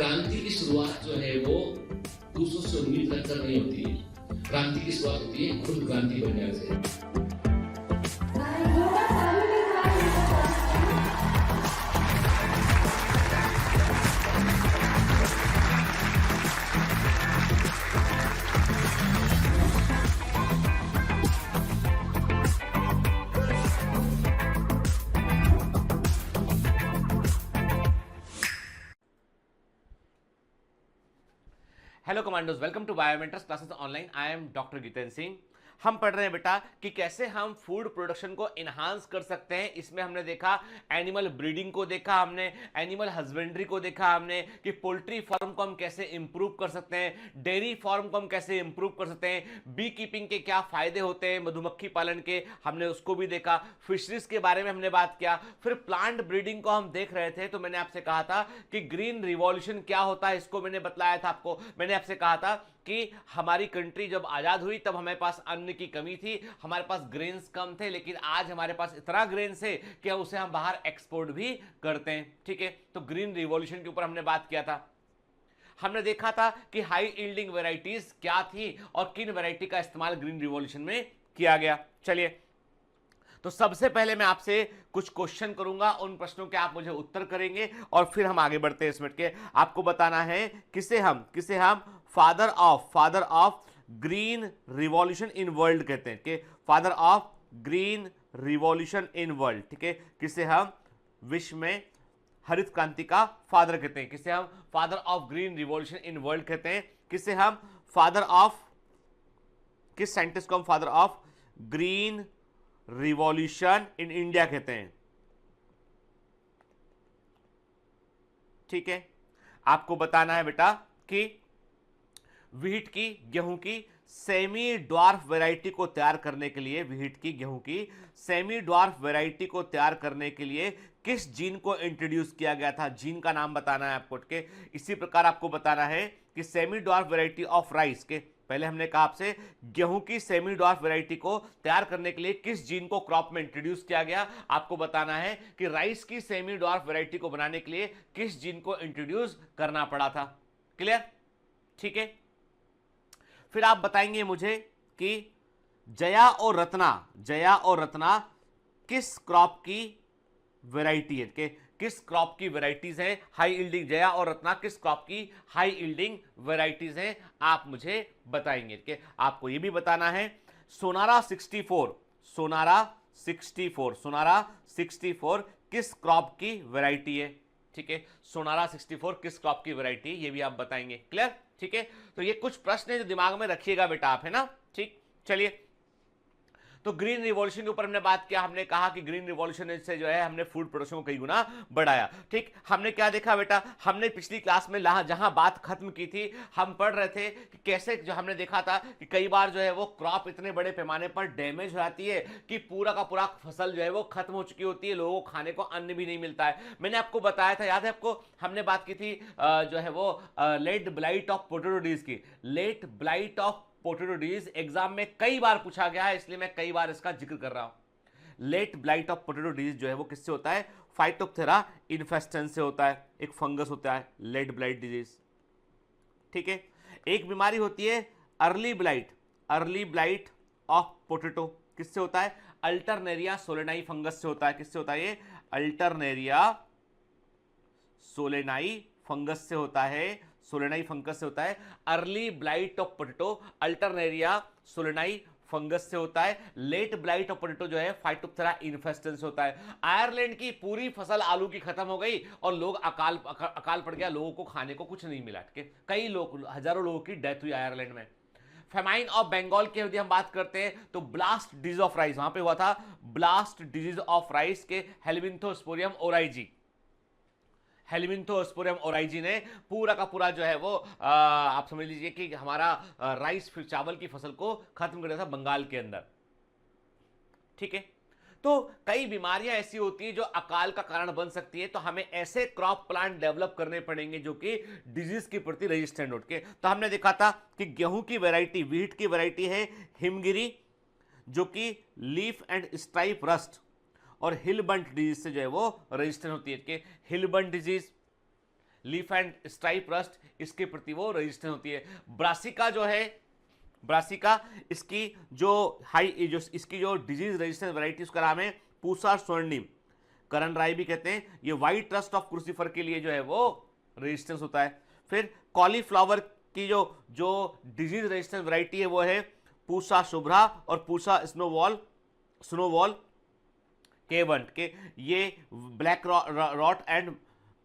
क्रांति की शुरुआत जो है वो दूसरों से उम्मीद रखकर नहीं होती है। क्रांति की शुरुआत होती है खुद क्रांति बनने से। Hello commandos, welcome to Biomentors classes online. I am doctor Jitendra Singh. हम पढ़ रहे हैं बेटा कि कैसे हम फूड प्रोडक्शन को इनहांस कर सकते हैं। इसमें हमने देखा एनिमल ब्रीडिंग को देखा, हमने एनिमल हस्बेंड्री को देखा, हमने कि पोल्ट्री फार्म को हम कैसे इंप्रूव कर सकते हैं, डेयरी फार्म को हम कैसे इंप्रूव कर सकते हैं, बी कीपिंग के क्या फायदे होते हैं, मधुमक्खी पालन के हमने उसको भी देखा, फिशरीज के बारे में हमने बात किया, फिर प्लांट ब्रीडिंग को हम देख रहे थे। तो मैंने आपसे कहा था कि ग्रीन रिवॉल्यूशन क्या होता है, इसको मैंने बतलाया था आपको। मैंने आपसे कहा था कि हमारी कंट्री जब आजाद हुई तब हमारे पास अन्न की कमी थी, हमारे पास ग्रेन्स कम थे, लेकिन आज हमारे पास इतना ग्रेन्स है कि उसे हम बाहर एक्सपोर्ट भी करते हैं। ठीक है, तो ग्रीन रिवॉल्यूशन के ऊपर हमने बात किया था। हमने देखा था कि हाई यील्डिंग वैरायटीज क्या थी और किन वैरायटी का इस्तेमाल ग्रीन रिवॉल्यूशन में किया गया। चलिए, तो सबसे पहले मैं आपसे कुछ क्वेश्चन करूंगा, उन प्रश्नों के आप मुझे उत्तर करेंगे और फिर हम आगे बढ़ते हैं। इसमें के आपको बताना है किसे हम father of green revolution in world कहते हैं, कि father of green revolution in world. ठीक है, किसे हम विश्व में हरित क्रांति का फादर कहते हैं, किसे हम father of green revolution in world कहते हैं, किसे हम फादर ऑफ, किस साइंटिस्ट को हम father of green revolution in India कहते हैं। ठीक है, आपको बताना है बेटा कि व्हीट की, गेहूं की सेमी ड्वार्फ वैरायटी को तैयार करने के लिए, व्हीट की, गेहूं की सेमी ड्वार्फ वैरायटी को तैयार करने के लिए किस जीन को इंट्रोड्यूस किया गया था, जीन का नाम बताना है आपको। के इसी प्रकार आपको बताना है कि semi dwarf variety of rice के, पहले हमने कहा आपसे गेहूं की सेमी ड्वार्फ वैरायटी को तैयार करने के लिए किस जीन को क्रॉप में इंट्रोड्यूस किया गया। आपको बताना है कि राइस की सेमी ड्वार्फ वैरायटी को बनाने के लिए किस जीन को इंट्रोड्यूस करना पड़ा था। क्लियर? ठीक है, फिर आप बताएंगे मुझे कि जया और रत्ना किस क्रॉप की वैरायटी है, कि किस क्रॉप की वैरायटीज हैं हाई यील्डिंग। जया और रत्ना किस क्रॉप की हाई यील्डिंग वैरायटीज हैं, आप मुझे बताएंगे। कि आपको यह भी बताना है सोनारा 64 किस क्रॉप की वैरायटी है। ठीक है, सोनारा 64 किस क्रॉप की वैरायटी, ये भी आप बताएंगे। क्लियर? ठीक है, तो ये कुछ प्रश्न है जो दिमाग में रखिएगा बेटा आप, है ना। ठीक, चलिए, तो ग्रीन रिवॉल्यूशन के ऊपर हमने बात किया। हमने कहा कि ग्रीन रिवॉल्यूशन से जो है हमने फूड प्रोडक्शन को कई गुना बढ़ाया। ठीक, हमने क्या देखा बेटा, हमने पिछली क्लास में जहां बात खत्म की थी, हम पढ़ रहे थे कि कैसे, जो हमने देखा था कि कई बार जो है वो क्रॉप इतने बड़े पैमाने पर डैमेज हो जाती है कि पूरा का पूरा फसल जो है वो खत्म हो चुकी होती है, लोगों को खाने को अन्न भी नहीं मिलता है। मैंने आपको बताया था, याद है आपको, हमने बात की थी जो है वो late blight of potato disease की। Late blight of potato disease exam में कई बार पूछा गया है, इसलिए मैं कई बार इसका जिक्र कर रहा हूं। Late blight of potato disease जो है वो किससे होता है, फाइटोप्थेरा इन्फेस्टेंस से होता है, एक फंगस होता है लेट ब्लाइट डिजीज। ठीक है, एक बीमारी होती है अर्ली ब्लाइट ऑफ पोटैटो, किससे होता है, अल्टरनेरिया सोलेनाई फंगस से होता है। किससे होता है ये, अल्टरनेरिया सोलेनाई फंगस से होता है, सोलेनाई फंगस से होता है। Early blight of potato Alternaria solani fungus से होता है। लेट ब्लाइट ऑफ पोटैटो जो है फाइटोप्थेरा इन्फेस्टेंस से होता है। आयरलैंड की पूरी फसल आलू की खत्म हो गई और लोग अकाल पड़ गया, लोगों को खाने को कुछ नहीं मिला। कई लोग, हजारों लोगों की डेथ हुई आयरलैंड में। फेमाइन ऑफ बंगाल की यदि हम बात करते हैं तो ब्लास्ट डिजीज ऑफ राइस, वहां पे हुआ था ब्लास्ट डिजीज ऑफ राइस के हेलिमिंथोस्पोरियम ओराइजी ने पूरा का पूरा जो है वो आप समझ लीजिए कि हमारा राइस, फिर चावल की फसल को खत्म कर दिया था बंगाल के अंदर। ठीक है, तो कई बीमारियां ऐसी होती हैं जो अकाल का कारण बन सकती है, तो हमें ऐसे क्रॉप प्लांट डेवलप करने पड़ेंगे जो कि डिजीज के प्रति रेजिस्टेंट हो के। तो हमने देखा था कि गेहूं की वैरायटी, व्हीट की वैरायटी है हिमगिरी, जो कि लीफ एंड स्ट्राइप रस्ट और हिलबंट डिजीज से जो है वो रेजिस्टेंट होती है। कि hill bunt disease, leaf and stripe rust, इसके प्रति वो रेजिस्टेंस होती है। ब्रासिका जो है, ब्रासिका इसकी इसकी जो डिजीज रेजिस्टेंस वैरायटी उसका नाम है पूसा स्वर्णिम, करण राय भी कहते हैं। ये व्हाइट रस्ट ऑफ क्रूसीफर के लिए जो है वो रेजिस्टेंस होता है। फिर कॉलीफ्लावर की जो डिजीज रेजिस्टेंस वैरायटी है वो है पूसा शुभ्रा और पूसा स्नोवॉल K1 के, ये black rot and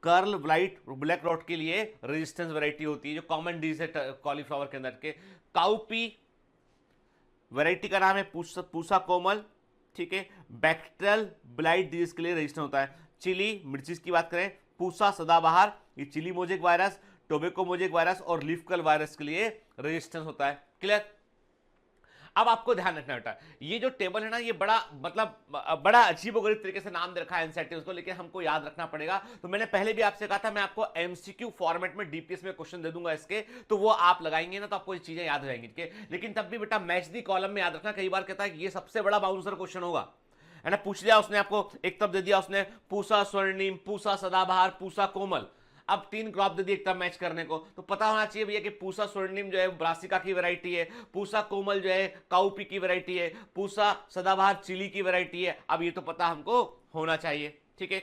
curl blight black rot के लिए रेजिस्टेंस वैरायटी होती है, जो कॉमन डिजीज है कॉलीफ्लावर के अंदर के। काउपी वैरायटी का नाम है पूसा कोमल, ठीक है, बैक्टीरियल ब्लाइट डिजीज के लिए रेजिस्टेंस होता है। चिली मिर्ची की बात करें, पूसा सदाबहार, ये chilli mosaic virus, tobacco mosaic virus और लीफ कर्ल वायरस के लिए रेजिस्टेंस होता है। क्लियर? अब आपको ध्यान रखना बेटा, ये जो टेबल है ना, ये बड़ा अजीबोगरीब तरीके से नाम दे रखा है एनसीईआरटी उसको, लेकिन हमको याद रखना पड़ेगा। तो मैंने पहले भी आपसे कहा था मैं आपको एमसीक्यू फॉर्मेट में डीपीएस में क्वेश्चन दे दूंगा इसके, तो वो आप लगाएंगे ना तो आपको ये चीजें याद हो जाएंगी, ठीक है। लेकिन तब भी बेटा मैच दी कॉलम में याद रखना, कई बार कहता है कि ये सबसे बड़ा बाउंसर क्वेश्चन होगा, है ना। पूछ लिया उसने, आपको एक तब दे दिया उसने पूसा स्वर्णिम, पूसा सदाबहार, पूसा कोमल, अब 3 क्रॉप दे दी एक तब मैच करने को, तो पता होना चाहिए भैया कि पूसा स्वर्णिम जो है ब्रासिका की वैरायटी है, पूसा कोमल जो है काउपी की वैरायटी है, पूसा सदाबहार चिली की वैरायटी है। अब ये तो पता हमको होना चाहिए, ठीक है।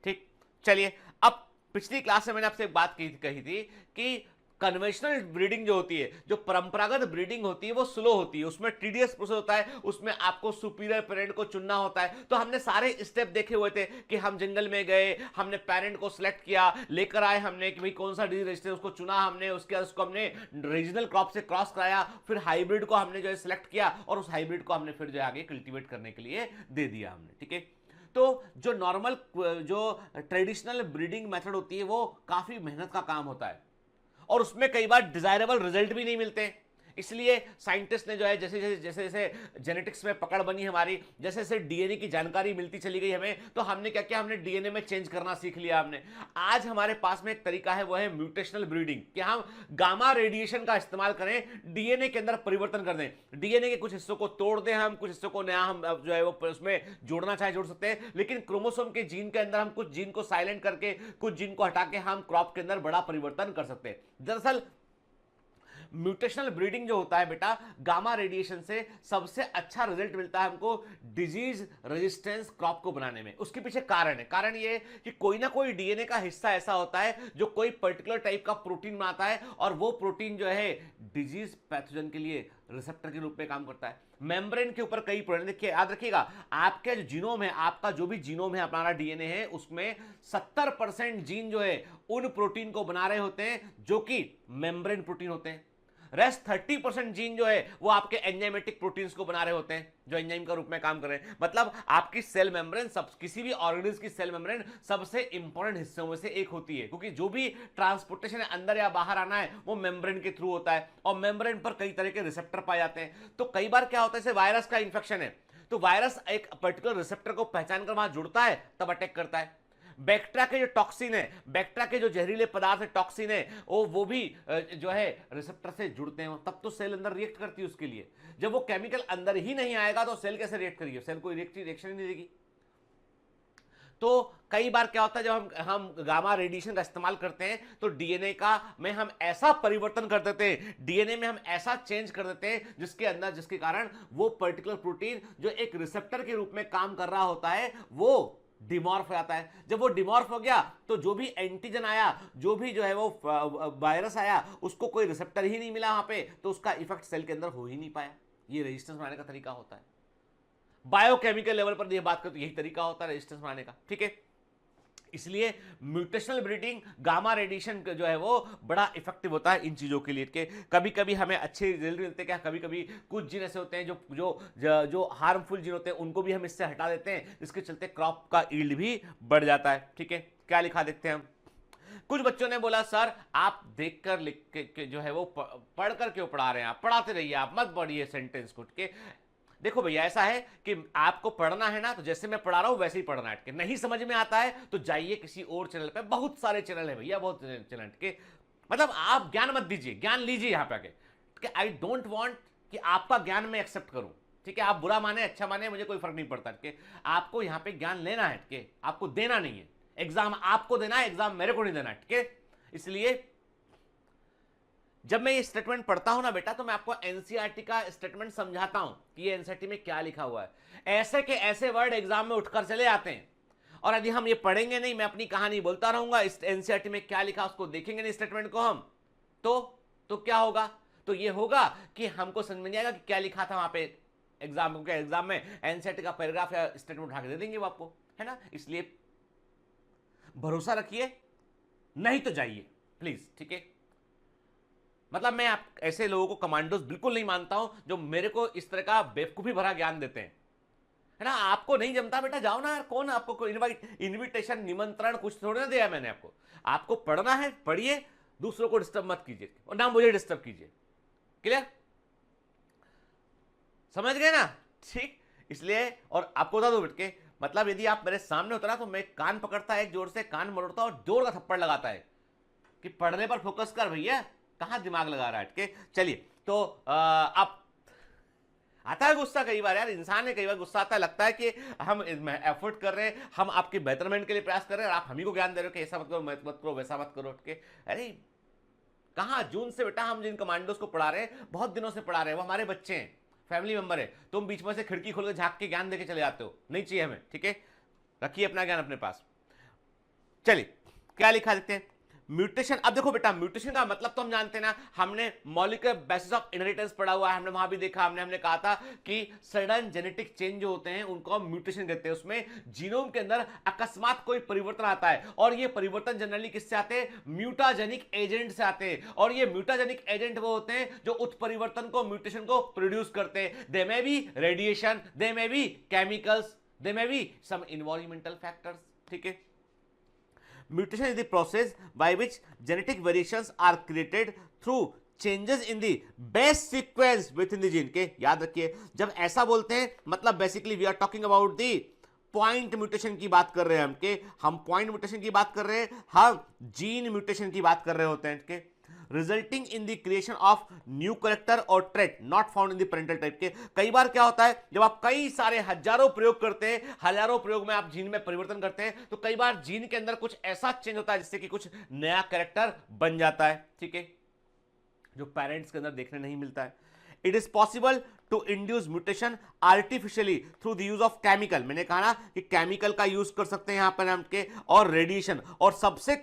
ठीक, चलिए, अब पिछली क्लास में मैंने आपसे एक बात कही थी कि कन्वेंशनल ब्रीडिंग जो होती है, जो परंपरागत ब्रीडिंग होती है वो स्लो होती है, उसमें टीडियस प्रोसेस होता है, उसमें आपको सुपीरियर पेरेंट को चुनना होता है। तो हमने सारे स्टेप देखे हुए थे कि हम जंगल में गए, हमने पेरेंट को सिलेक्ट किया, लेकर आए हमने कि भाई कौन सा डिजीज रेजिस्टेंस, उसको चुना हमने, उसके बाद उसको हमने रीजनल क्रॉप से क्रॉस कराया, फिर हाइब्रिड को हमने जो है सिलेक्ट किया और उस हाइब्रिड को हमने फिर जो आगे कल्टीवेट करने के लिए दे दिया हमने, ठीक है। तो जो नॉर्मल जो ट्रेडिशनल ब्रीडिंग मेथड होती है वो काफी मेहनत का काम होता है और उसमें कई बार डिजायरेबल रिजल्ट भी नहीं मिलते। इसलिए साइंटिस्ट ने जो है जैसे जैसे जेनेटिक्स में पकड़ बनी हमारी, जैसे जैसे डीएनए की जानकारी मिलती चली गई हमें, तो हमने क्या किया, हमने डीएनए में चेंज करना सीख लिया हमने। आज हमारे पास में एक तरीका है, वो है म्यूटेशनल ब्रीडिंग, कि हम गामा रेडिएशन का इस्तेमाल करें, डीएनए के अंदर परिवर्तन कर दें, डीएनए के कुछ हिस्सों को तोड़ दें, हम कुछ हिस्सों को नया हम जो है वो उसमें जोड़ना चाहे जोड़ सकते हैं, लेकिन क्रोमोसोम के जीन के अंदर हम कुछ जीन को साइलेंट करके, कुछ जीन को हटा के हम क्रॉप के अंदर बड़ा परिवर्तन कर सकते हैं। दरअसल म्यूटेशनल ब्रीडिंग जो होता है बेटा, गामा रेडिएशन से सबसे अच्छा रिजल्ट मिलता है हमको डिजीज रेजिस्टेंस क्रॉप को बनाने में। उसके पीछे कारण है, कारण ये कि कोई ना कोई डीएनए का हिस्सा ऐसा होता है जो कोई पर्टिकुलर टाइप का प्रोटीन बनाता है और वो प्रोटीन जो है डिजीज पैथोजन के लिए रिसेप्टर के रूप में काम करता है। मेम्ब्रेन के ऊपर कई प्रोटीन, देखिए याद रखिएगा, आपका जो जीनोम है, आपका जो भी जीनोम है, अपना डीएनए है, उसमें 70% जीन जो है उन प्रोटीन को बना रहे होते हैं जो कि मेम्ब्रेन प्रोटीन होते हैं। रेस्ट 30% जीन जो है वो आपके एंजाइमेटिक प्रोटीन्स को बना रहे होते हैं जो एंजाइम का रूप में काम कर रहे हैं। मतलब आपकी सेल मेम्ब्रेन, सब किसी भी ऑर्गेनिज्म की सेल मेम्ब्रेन सबसे इंपॉर्टेंट हिस्सों में से एक होती है, क्योंकि जो भी ट्रांसपोर्टेशन अंदर या बाहर आना है वो मेम्ब्रेन के थ्रू होता है और मेम्ब्रेन पर कई तरह के रिसेप्टर पाए जाते हैं। तो कई बार क्या होता है, जैसे वायरस का इंफेक्शन है तो वायरस एक पर्टिकुलर रिसेप्टर को पहचान कर वहां जुड़ता है, तब अटैक करता है। बैक्टीरिया के जो टॉक्सिन है, बैक्टीरिया के जो जहरीले पदार्थ है, टॉक्सिन है, वो भी जो है रिसेप्टर से जुड़ते हैं, तब तो सेल अंदर रिएक्ट करती है उसके लिए। जब वो केमिकल अंदर ही नहीं आएगा तो सेल कैसे रिएक्ट करेगी, सेल कोई रिएक्शन ही नहीं देगी। तो कई बार क्या होता है, जब हम गामा रेडिएशन का इस्तेमाल करते हैं तो डीएनए का में हम ऐसा परिवर्तन कर देते हैं, डीएनए में हम ऐसा चेंज कर देते हैं जिसके अंदर, जिसके कारण वो पर्टिकुलर प्रोटीन जो एक रिसेप्टर के रूप में काम कर रहा होता है वो डिमॉर्फ हो जाता है। जब वो डिमॉर्फ हो गया तो जो भी एंटीजन आया, जो भी जो है वो वायरस आया, उसको कोई रिसेप्टर ही नहीं मिला वहां पे, तो उसका इफेक्ट सेल के अंदर हो ही नहीं पाया। ये रेजिस्टेंस बनाने का तरीका होता है। बायोकेमिकल लेवल पर ये बात करते तो यही तरीका होता है रेजिस्टेंस बनाने का, ठीक है। इसलिए म्यूटेशनल ब्रीडिंग, गामा रेडिएशन जो है वो बड़ा इफेक्टिव होता है इन चीजों के लिए। के कभी कभी हमें अच्छे रिजल्ट मिलते हैं, क्या कभी कभी कुछ जीन ऐसे होते हैं जो जो जो, जो हार्मफुल जीन होते हैं उनको भी हम इससे हटा देते हैं, इसके चलते क्रॉप का यील्ड भी बढ़ जाता है, ठीक है। क्या लिखा देखते हैं हम। कुछ बच्चों ने बोला सर आप देखकर लिख के जो है वो पढ़कर क्यों पढ़ा रहे हैं, आप पढ़ाते रहिए, आप मत पढ़िए सेंटेंस को, ठीक है। देखो भैया ऐसा है कि आपको पढ़ना है ना तो जैसे मैं पढ़ा रहा हूं वैसे ही पढ़ना है, कि नहीं समझ में आता है तो जाइए किसी और चैनल पे, बहुत सारे चैनल है भैया, बहुत चैनल के, मतलब आप ज्ञान मत दीजिए, ज्ञान लीजिए यहाँ पे आके। आई डोंट वांट कि आपका ज्ञान मैं एक्सेप्ट करूं, ठीक है। आप बुरा माने अच्छा माने मुझे कोई फर्क नहीं पड़ता, ठीक है। आपको यहाँ पे ज्ञान लेना है, ठीक है, आपको देना नहीं है, एग्जाम आपको देना है, एग्जाम मेरे को नहीं देना, ठीक है। इसलिए जब मैं ये स्टेटमेंट पढ़ता हूं ना बेटा, तो मैं आपको एनसीईआरटी का स्टेटमेंट समझाता हूं कि ये एनसीईआरटी में क्या लिखा हुआ है। ऐसे के ऐसे वर्ड एग्जाम में उठकर चले आते हैं, और यदि हम ये पढ़ेंगे नहीं, मैं अपनी कहानी बोलता रहूंगा, इस एनसीईआरटी में क्या लिखा उसको देखेंगे नहीं स्टेटमेंट को हम, तो क्या होगा? तो ये होगा कि हमको समझ में नहीं आएगा कि क्या लिखा था वहां पे एग्जाम के। एग्जाम में एनसीईआरटी का पैराग्राफ या स्टेटमेंट उठा के दे देंगे वो आपको, है ना। इसलिए भरोसा रखिए, नहीं तो जाइए प्लीज, ठीक है। मतलब मैं आप ऐसे लोगों को कमांडोज बिल्कुल नहीं मानता हूं जो मेरे को इस तरह का बेवकूफी भरा ज्ञान देते हैं, है ना। आपको नहीं जमता बेटा, जाओ ना यार, कौन आपको कोई इनविटेशन निमंत्रण कुछ थोड़ी ना दिया मैंने आपको। आपको पढ़ना है पढ़िए, दूसरों को डिस्टर्ब मत कीजिए और ना मुझे डिस्टर्ब कीजिए। क्लियर? समझ गए ना? ठीक। इसलिए और आपको बता दो बेट के, मतलब यदि आप मेरे सामने होता ना तो मैं कान पकड़ता है, एक जोर से कान मरोड़ता और जोर का थप्पड़ लगाता है कि पढ़ने पर फोकस कर भैया, कहां दिमाग लगा रहा है, ठीक है। चलिए, तो आप आता है गुस्सा कई बार यार, इंसान है, कई बार गुस्सा आता है, लगता है कि हम एफर्ट कर रहे हैं, हम आपके बेहतरमेंट के लिए प्रयास कर रहे हैं और आप हम ही को ज्ञान दे रहे हो कि ऐसा मत करो, मत करो, वैसा मत करो, ठीक है। अरे कहां, जून से बेटा हम जिन कमांडोज को पढ़ा रहे हैं, बहुत दिनों से पढ़ा रहे हैं, वो हमारे बच्चे हैं, फैमिली मेंबर है। तुम बीच में से खिड़की खोल के झांक के ज्ञान देके चले जाते हो, नहीं चाहिए हमें, ठीक है। रखिए अपना ज्ञान अपने पास। चलिए क्या लिखा देखते हैं। म्यूटेशन, अब देखो बेटा, म्यूटेशन का मतलब तो हम जानते हैं ना, हमने मॉलिक्यूलर बेसिस ऑफ इनहेरिटेंस पढ़ा हुआ है, हमने वहां भी देखा, हमने कहा था कि सडन जेनेटिक चेंज जो होते हैं उनको हम म्यूटेशन कहते हैं। उसमें जीनोम के अंदर अकस्मात कोई परिवर्तन आता है, और ये परिवर्तन जनरली किससे आते हैं? म्यूटाजेनिक एजेंट से आते हैं। और ये म्यूटाजेनिक एजेंट वो होते हैं जो उत्परिवर्तन को, म्यूटेशन को प्रोड्यूस करते हैं। They may be radiation, they may be chemicals, they may be some environmental factors, ठीक है। Mutation is the process by which genetic variations are created through changes in the base sequence within the gene के। याद रखिए, जब ऐसा बोलते हैं मतलब basically we are talking about the point mutation की बात कर रहे हैं हम पॉइंट म्यूटेशन की बात कर रहे हैं, हम जीन म्यूटेशन की बात कर रहे होते हैं के। Resulting in the creation of new character और trait not found in the parental type के। कई बार क्या होता है, जब आप कई सारे हजारों प्रयोग करते हैं, हजारों प्रयोग में आप जीन में परिवर्तन करते हैं, तो कई बार जीन के अंदर कुछ ऐसा चेंज होता है जिससे कि कुछ नया कैरेक्टर बन जाता है, ठीक है, जो पेरेंट्स के अंदर देखने नहीं मिलता है। It is possible to induce mutation artificially through the use of chemical. मैंने कहा ना कि केमिकल का यूज कर सकते हैं यहां पर हम के, और रेडिएशन, और सबसे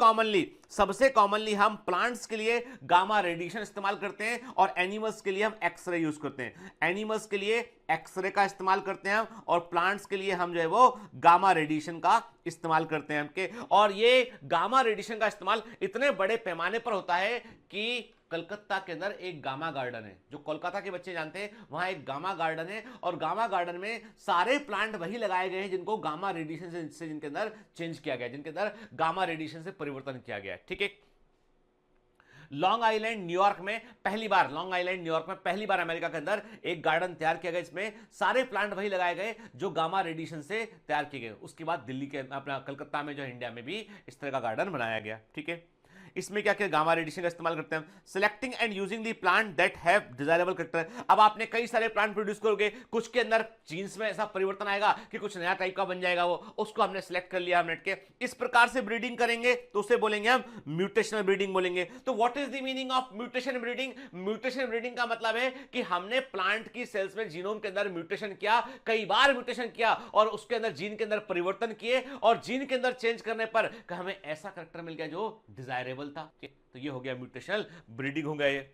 कॉमनली हम प्लांट्स के लिए गामा रेडिएशन इस्तेमाल करते हैं, और एनिमल्स के लिए हम एक्सरे यूज करते हैं। एनिमल्स के लिए एक्सरे का इस्तेमाल करते हैं हम, और प्लांट्स के लिए हम जो है वो गामा रेडिएशन का इस्तेमाल करते हैं हमके। और ये गामा रेडिएशन का इस्तेमाल इतने बड़े पैमाने पर होता है कि कलकत्ता के अंदर एक गामा गार्डन है, जो कोलकाता के बच्चे जानते हैं, वहां एक गामा गार्डन है, और गामा गार्डन में सारे प्लांट वही लगाए गए हैं जिनको गामा रेडिएशन से जिनके अंदर चेंज किया गया, जिनके अंदर गामा रेडिएशन से परिवर्तन किया गया है, ठीक है। लॉन्ग आइलैंड न्यूयॉर्क में पहली बार अमेरिका के अंदर एक गार्डन तैयार किया गया, इसमें सारे प्लांट वही लगाए गए जो गामा रेडिएशन से तैयार किए गए। उसके बाद दिल्ली के अपना कलकत्ता में जो इंडिया में भी इस तरह का गार्डन बनाया गया, ठीक है। इसमें क्या क्या गामा रेडिएशन का इस्तेमाल करते हैं। Selecting and using the plant that have desirable character. अब आपने कई सारे प्लांट प्रोड्यूस करोगे, कुछ के अंदर जीन्स में ऐसा परिवर्तन आएगा कि कुछ नया टाइप का बन जाएगा, वो उसको हमने सिलेक्ट कर लिया हमने के। इस प्रकार से ब्रीडिंग करेंगे तो उसे बोलेंगे हम म्यूटेशनल ब्रीडिंग बोलेंगे। तो what is the meaning of mutation breeding? Mutation breeding का मतलब है कि हमने प्लांट की सेल्स में जीनोम के अंदर म्यूटेशन किया, कई बार म्यूटेशन किया, और उसके अंदर जीन के अंदर परिवर्तन किए, और जीन के अंदर चेंज करने पर हमें ऐसा कैरेक्टर मिल गया जो डिजायरेबल था। तो ये हो गया म्यूटेशनल ब्रीडिंग हो गया ये।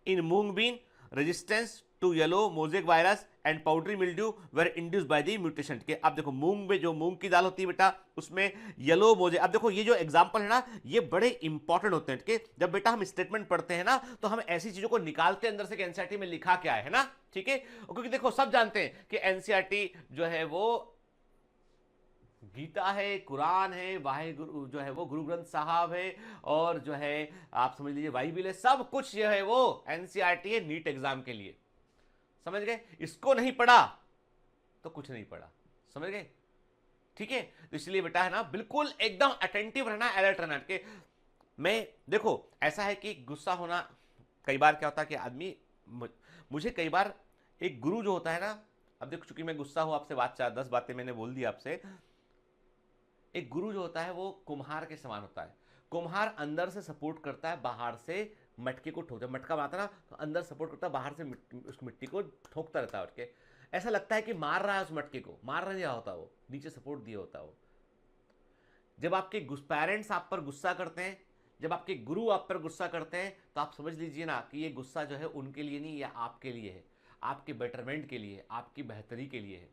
In mung bean resistance to yellow mosaic virus and powdery mildew were induced by the mutation के। अब देखो मूंग में जो मूंग की दाल होती है बेटा, उसमें येलो मोजे, अब देखो ये जो एग्जांपल है ना, ये बड़े इंपॉर्टेंट होते हैं, ठीक है। जब बेटा हम स्टेटमेंट पढ़ते हैं ना, तो हम ऐसी चीजों को निकालते हैं अंदर से कि एनसीईआरटी में लिखा क्या है ना, ठीक है। क्योंकि देखो सब जानते हैं कि एनसीईआरटी जो है वो गीता है, कुरान है, वाहिगुरु जो है वो गुरु ग्रंथ साहब है, और जो है आप समझ लीजिए बाइबिल है, सब कुछ जो है वो एनसीईआरटी है नीट एग्जाम के लिए, समझ गए। इसको नहीं पढ़ा तो कुछ नहीं पढ़ा, समझ गए, ठीक है। तो इसलिए बेटा है ना, बिल्कुल एकदम अटेंटिव रहना, अलर्ट रहना के। मैं देखो ऐसा है कि गुस्सा होना, कई बार क्या होता है कि आदमी, मुझे कई बार एक गुरु जो होता है ना, अब देखो चूंकि मैं गुस्सा हूं आपसे, 10 बातें मैंने बोल दी आपसे, एक गुरु जो होता है वो कुम्हार के समान होता है। कुम्हार अंदर से सपोर्ट करता है, बाहर से मटके को ठोकता है। मटका बनाता है ना, तो अंदर सपोर्ट करता है, बाहर से उस मिट्टी को ठोकता रहता है। उठ ऐसा लगता है कि मार रहा है, उस मटके को मार नहीं रहा होता, वो नीचे सपोर्ट दिया होता है वो। जब आपके पेरेंट्स आप पर गुस्सा करते हैं, जब आपके गुरु आप पर गुस्सा करते हैं, तो आप समझ लीजिए ना कि ये गुस्सा जो है उनके लिए नहीं, या आपके लिए है, आपके बेटरमेंट के लिए, आपकी बेहतरी के लिए है।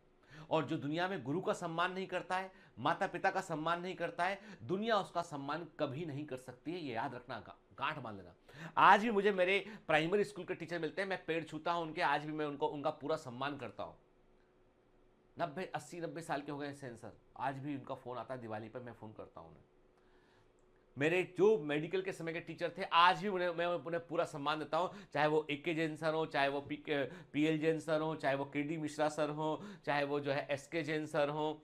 और जो दुनिया में गुरु का सम्मान नहीं करता है, माता पिता का सम्मान नहीं करता है, दुनिया उसका सम्मान कभी नहीं कर सकती है। ये याद रखना, गांठ मान लेना। आज भी मुझे मेरे प्राइमरी स्कूल के टीचर मिलते हैं, मैं पेड़ छूता हूं उनके, आज भी मैं उनका पूरा सम्मान करता हूं। 80-90 साल के हो गए सेंसर, आज भी उनका फोन आता है, दिवाली पर मैं फोन करता हूं उन्हें। मेरे जो मेडिकल के समय के टीचर थे, आज भी मैं उन्हें पूरा सम्मान देता हूं, चाहे वो AK जैन सर हो, चाहे वो PL जैन सर हो, चाहे वो KD मिश्रा सर हो, चाहे वो जो है SK जैन सर हो,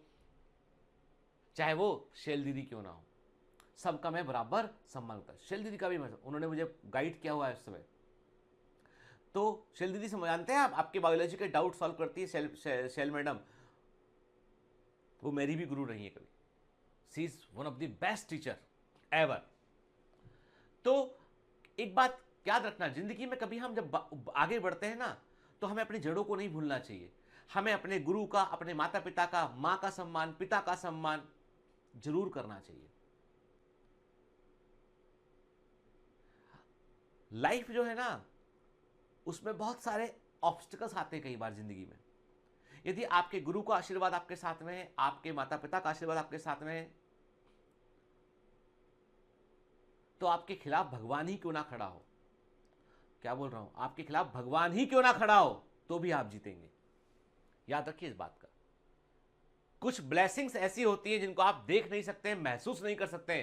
चाहे वो शैल दीदी क्यों ना हो, सबका मैं बराबर सम्मान करता हूं। शैल दीदी का भी उन्होंने मुझे गाइड किया हुआ है उस समय। तो शैल दीदी से जानते हैं आप, आपके बायोलॉजी के डाउट सॉल्व करती है शैल मैडम, वो मेरी भी गुरु रही है कभी। She is one of the best teacher ever. तो एक बात याद रखना, जिंदगी में कभी हम जब आगे बढ़ते हैं ना, तो हमें अपनी जड़ों को नहीं भूलना चाहिए। हमें अपने गुरु का, अपने माता पिता का, मां का सम्मान, पिता का सम्मान जरूर करना चाहिए। लाइफ जो है ना, उसमें बहुत सारे ऑब्स्टिकल्स आते हैं कई बार जिंदगी में। यदि आपके गुरु का आशीर्वाद आपके साथ में है, आपके माता पिता का आशीर्वाद आपके साथ में है, तो आपके खिलाफ भगवान ही क्यों ना खड़ा हो, क्या बोल रहा हूं, आपके खिलाफ भगवान ही क्यों ना खड़ा हो, तो भी आप जीतेंगे। याद रखिए इस बात का। कुछ ब्लेसिंग्स ऐसी होती है जिनको आप देख नहीं सकते, महसूस नहीं कर सकते,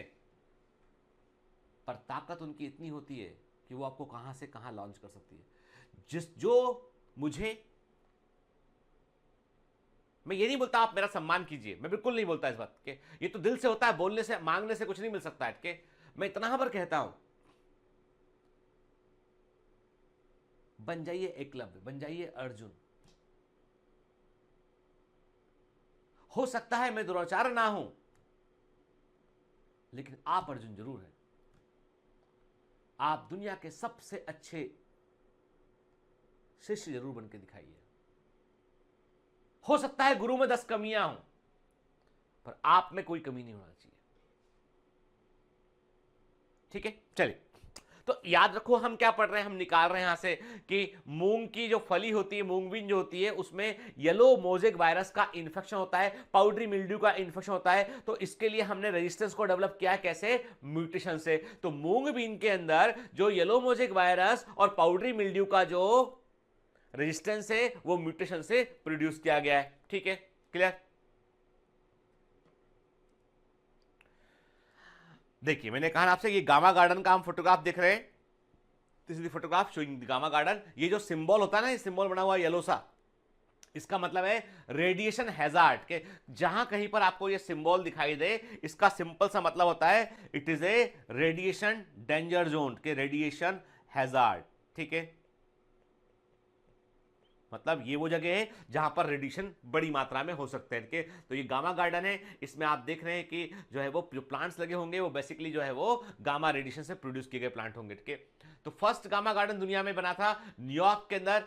पर ताकत उनकी इतनी होती है कि वो आपको कहां से कहां लॉन्च कर सकती है। जो मुझे, मैं ये नहीं बोलता आप मेरा सम्मान कीजिए, मैं बिल्कुल नहीं बोलता इस बात के, ये तो दिल से होता है, बोलने से, मांगने से कुछ नहीं मिल सकता है के। मैं इतना पर कहता हूं, बन जाइए एकलव्य, बन जाइए अर्जुन। हो सकता है मैं दुराचार ना हूं, लेकिन आप अर्जुन जरूर हैं। आप दुनिया के सबसे अच्छे शिष्य जरूर बन के दिखाइए। हो सकता है गुरु में 10 कमियां हों, पर आप में कोई कमी नहीं होना चाहिए। ठीक है, चलिए। तो याद रखो हम क्या पढ़ रहे हैं, हम निकाल रहे हैं यहां से कि मूंग की जो फली होती है, मूंग बीन जो होती है, उसमें येलो मोजेक वायरस का इन्फेक्शन होता है, पाउडरी मिल्ड्यू का इन्फेक्शन होता है। तो इसके लिए हमने रेजिस्टेंस को डेवलप किया, कैसे, म्यूटेशन से। तो मूंग बीन के अंदर जो येलो मोजेक वायरस और पाउडरी मिल्ड्यू का जो रेजिस्टेंस है, वो म्यूटेशन से प्रोड्यूस किया गया है। ठीक है, क्लियर। देखिए, मैंने कहा आपसे ये गामा गार्डन का हम फोटोग्राफ देख रहे हैं। This is the photograph showing the gamma garden. ये जो सिंबल होता है ना, ये सिंबल बना हुआ येलो सा, इसका मतलब है रेडिएशन हैजार्ड के। जहां कहीं पर आपको ये सिंबल दिखाई दे, इसका सिंपल सा मतलब होता है it is a radiation danger zone के, रेडिएशन हैजार्ड। ठीक है, मतलब ये वो जगह है जहां पर रेडिएशन बड़ी मात्रा में हो सकते हैं। तो ये गामा गार्डन है, इसमें आप देख रहे हैं कि जो है वो जो प्लांट्स लगे होंगे वो बेसिकली जो है वो गामा रेडिएशन से प्रोड्यूस किए गए प्लांट होंगे। ठीक है, तो फर्स्ट गामा गार्डन दुनिया में बना था न्यूयॉर्क के अंदर,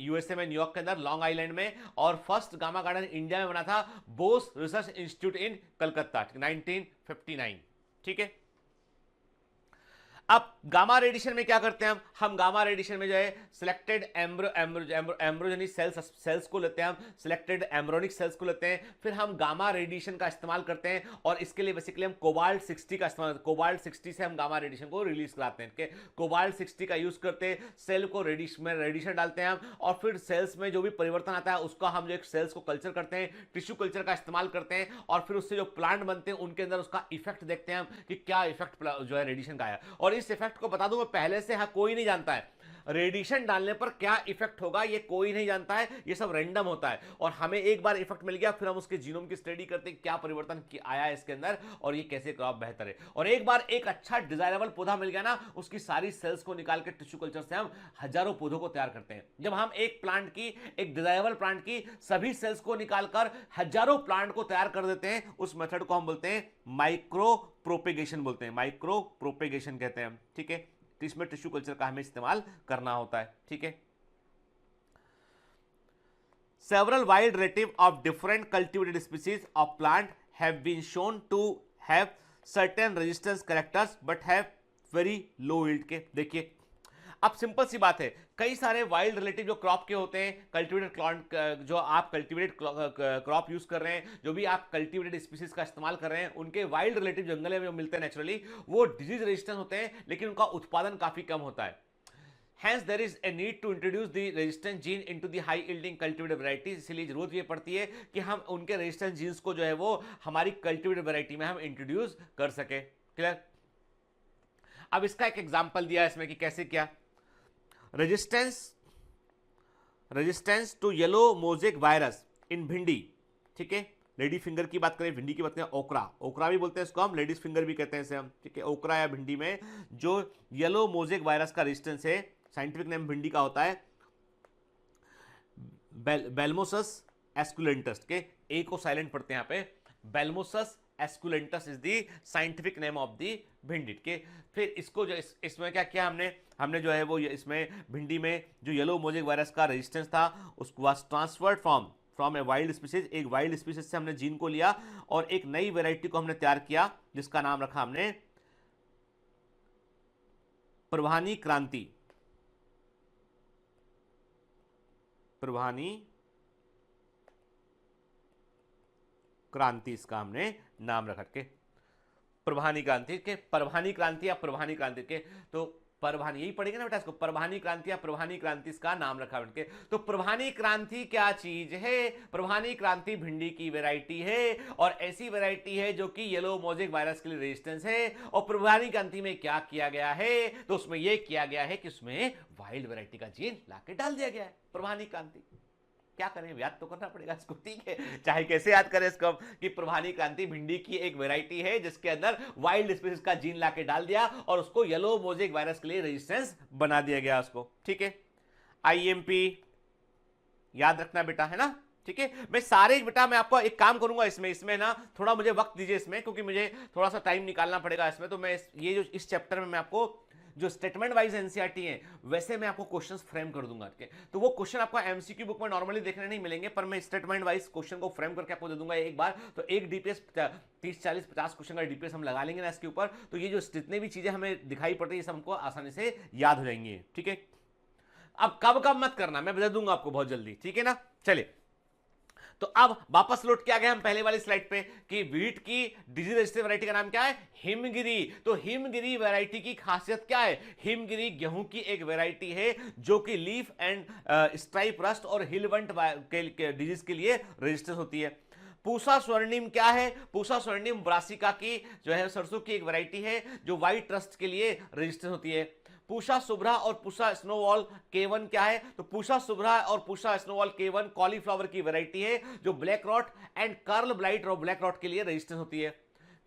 USA में, न्यूयॉर्क के अंदर, लॉन्ग आइलैंड में। और फर्स्ट गामा गार्डन इंडिया में बना था बोस रिसर्च इंस्टीट्यूट इन कलकत्ता 1959। ठीक है, अब गामा रेडिएशन में क्या करते हैं हम गामा रेडिएशन में जो है सिलेक्टेड एम्ब्रोजेनिक सेल्स को लेते हैं, हम सिलेक्टेड एम्ब्रोनिक सेल्स को लेते हैं, फिर हम गामा रेडिएशन का इस्तेमाल करते हैं। और इसके लिए बेसिकली हम कोबाल्ट 60 का इस्तेमाल, कोबाल्ट 60 से हम गामा रेडिएशन को रिलीज कराते हैं। कोबाल्ट 60 का यूज करते हैं, सेल को रेडिएशन डालते हैं हम, और फिर सेल्स में जो भी परिवर्तन आता है उसका हम जो एक सेल्स को कल्चर करते हैं, टिश्यू कल्चर का इस्तेमाल करते हैं, और फिर उससे जो प्लांट बनते हैं उनके अंदर उसका इफेक्ट देखते हैं हम कि क्या इफेक्ट जो है रेडिएशन का है। और इस इफेक्ट को बता दूं मैं पहले से, हाँ, कोई नहीं जानता है। रेडिएशन डालने पर क्या इफेक्ट होगा ये कोई नहीं जानता है, ये सब रैंडम होता है। और हमें एक बार इफेक्ट मिल गया, फिर हम उसके जीनोम की स्टडी करते हैं, क्या परिवर्तन आया है इसके अंदर और ये कैसे क्रॉप बेहतर है। और एक बार एक अच्छा डिजायरेबल पौधा मिल गया ना, उसकी सारी सेल्स को निकाल के टिश्यू कल्चर से हम हजारों पौधों को तैयार करते हैं। जब हम एक प्लांट की, एक डिजायरेबल प्लांट की सभी सेल्स को निकालकर हजारों प्लांट को तैयार कर देते हैं, उस मेथड को हम बोलते हैं माइक्रो प्रोपेगेशन बोलते हैं, माइक्रो प्रोपेगेशन कहते हैं। ठीक है, तो इसमें टिश्यू कल्चर का हमें इस्तेमाल करना होता है। ठीक है, several wild relative of different cultivated species of plant have been shown to have certain resistance characters but have very low yield के। देखिए अब सिंपल सी बात है, कई सारे वाइल्ड रिलेटिव जो क्रॉप के होते हैं, कल्टीवेटेड प्लांट, जो आप कल्टीवेटेड क्रॉप यूज कर रहे हैं, जो भी आप कल्टीवेटेड स्पीसीज का इस्तेमाल कर रहे हैं, उनके वाइल्ड रिलेटिव जंगल में जो मिलते हैं नेचुरली, वो डिजीज रेजिस्टेंट होते हैं, लेकिन उनका उत्पादन काफी कम होता है। Hence there is a need to introduce the resistant gene into the high yielding cultivated varieties। इसलिए जरूरत ये पड़ती है कि हम उनके रेजिस्टेंस जीन्स को जो है वो हमारी कल्टिवेटेड वैरायटी में हम इंट्रोड्यूस कर सके। क्लियर? अब इसका एक एग्जांपल दिया है इसमें कि कैसे क्या। Resistance to yellow mosaic virus in bhindi. ठीक है, लेडी फिंगर की बात करें, भिंडी की बात करें, ओकरा भी बोलते हैं इसको हम, लेडीज फिंगर भी कहते हैं इसे हम। ठीक है, ओकरा या भिंडी में जो येलो मोजेक वायरस का रेजिस्टेंस है, साइंटिफिक नेम भिंडी का होता है बेलमोसस एस्कुलेंटस के, ए को साइलेंट पढ़ते हैं यहाँ पे, Abelmoschus esculentus is the scientific name of the bhindi के। फिर इसको जो इसमें क्या किया हमने जो है वो इसमें भिंडी में जो येलो मोजेक वायरस का रेजिस्टेंस था उसको was transferred from a wild species, एक वाइल्ड स्पीसीज से हमने जीन को लिया और एक नई वैरायटी को हमने तैयार किया जिसका नाम रखा हमने प्रभानी क्रांति। इसका हमने नाम रखा के प्रभानी क्रांति के, परभानी क्रांति या प्रभानी क्रांति के, तो परभानी यही पढ़ेंगे ना बेटा इसको, परभानी क्रांति या प्रभानी क्रांति इसका नाम रखा उनके। तो प्रभानी क्रांति क्या चीज है? प्रभानी क्रांति भिंडी की वैरायटी है और ऐसी वैरायटी है जो कि येलो मोजेक वायरस के लिए रेजिस्टेंस है। और प्रभानी क्रांति में क्या किया गया है? तो उसमें यह किया गया है कि उसमें वाइल्ड वैरायटी का जीन लाके डाल दिया गया है। प्रभानी क्रांति क्या करें, याद तो करना पड़ेगा इसको। ठीक है, चाहे कैसे याद करें इसको कि प्रभानी क्रांति भिंडी की एक वैरायटी है जिसके अंदर वाइल्ड स्पीसीज का जीन लाके डाल दिया और उसको येलो मोजेक वायरस के लिए रेजिस्टेंस बना दिया गया उसको। ठीक है, आईएमपी याद रखना बेटा, है ना। ठीक है, मैं सारे बेटा मैं आपको एक काम करूंगा इसमें ना थोड़ा मुझे वक्त दीजिए इसमें, क्योंकि मुझे थोड़ा सा टाइम निकालना पड़ेगा इसमें। तो मैं ये जो इस चैप्टर में मैं आपको जो स्टेटमेंट वाइज एनसीईआरटी है वैसे मैं आपको क्वेश्चंस फ्रेम कर दूंगा। ठीक है, तो वो क्वेश्चन आपको एमसीक्यू बुक में नॉर्मली देखने नहीं मिलेंगे, पर मैं स्टेटमेंट वाइज क्वेश्चन को फ्रेम करके आपको दे दूंगा एक बार। तो एक डीपीएस 30 40 50 क्वेश्चन का डीपीएस हम लगा लेंगे ना इसके ऊपर, तो ये जो जितने भी चीजें हमें दिखाई पड़ रही है सब हमको आसानी से याद हो जाएंगी। ठीक है, अब कब मत करना, मैं बता दूंगा आपको बहुत जल्दी। ठीक है ना, चलिए तो अब वापस लौट के आ गए हम पहले वाली स्लाइड पे कि व्हीट की डिजीज रेजिस्टेंट वैरायटी का नाम क्या है? हिमगिरी। तो हिमगिरी वैरायटी की खासियत क्या है? हिमगिरी गेहूं की एक वैरायटी है जो कि लीफ एंड स्ट्राइप रस्ट और हिलवंट के डिजीज के लिए रेजिस्टेंस होती है। पूसा स्वर्णिम क्या है? पूसा स्वर्णिम ब्रासिका की जो है सरसों की एक वैरायटी है जो व्हाइट रस्ट के लिए रेजिस्टेंस होती है। पूषा शुभ्रा और पूषा स्नोवॉल केवन क्या है? तो पूषा शुभ्रा और पूषा स्नोवॉल केवन कॉलीफ्लावर की वैरायटी है जो black rot and curl blight और ब्लैक रॉट के लिए रेजिस्टेंस होती है।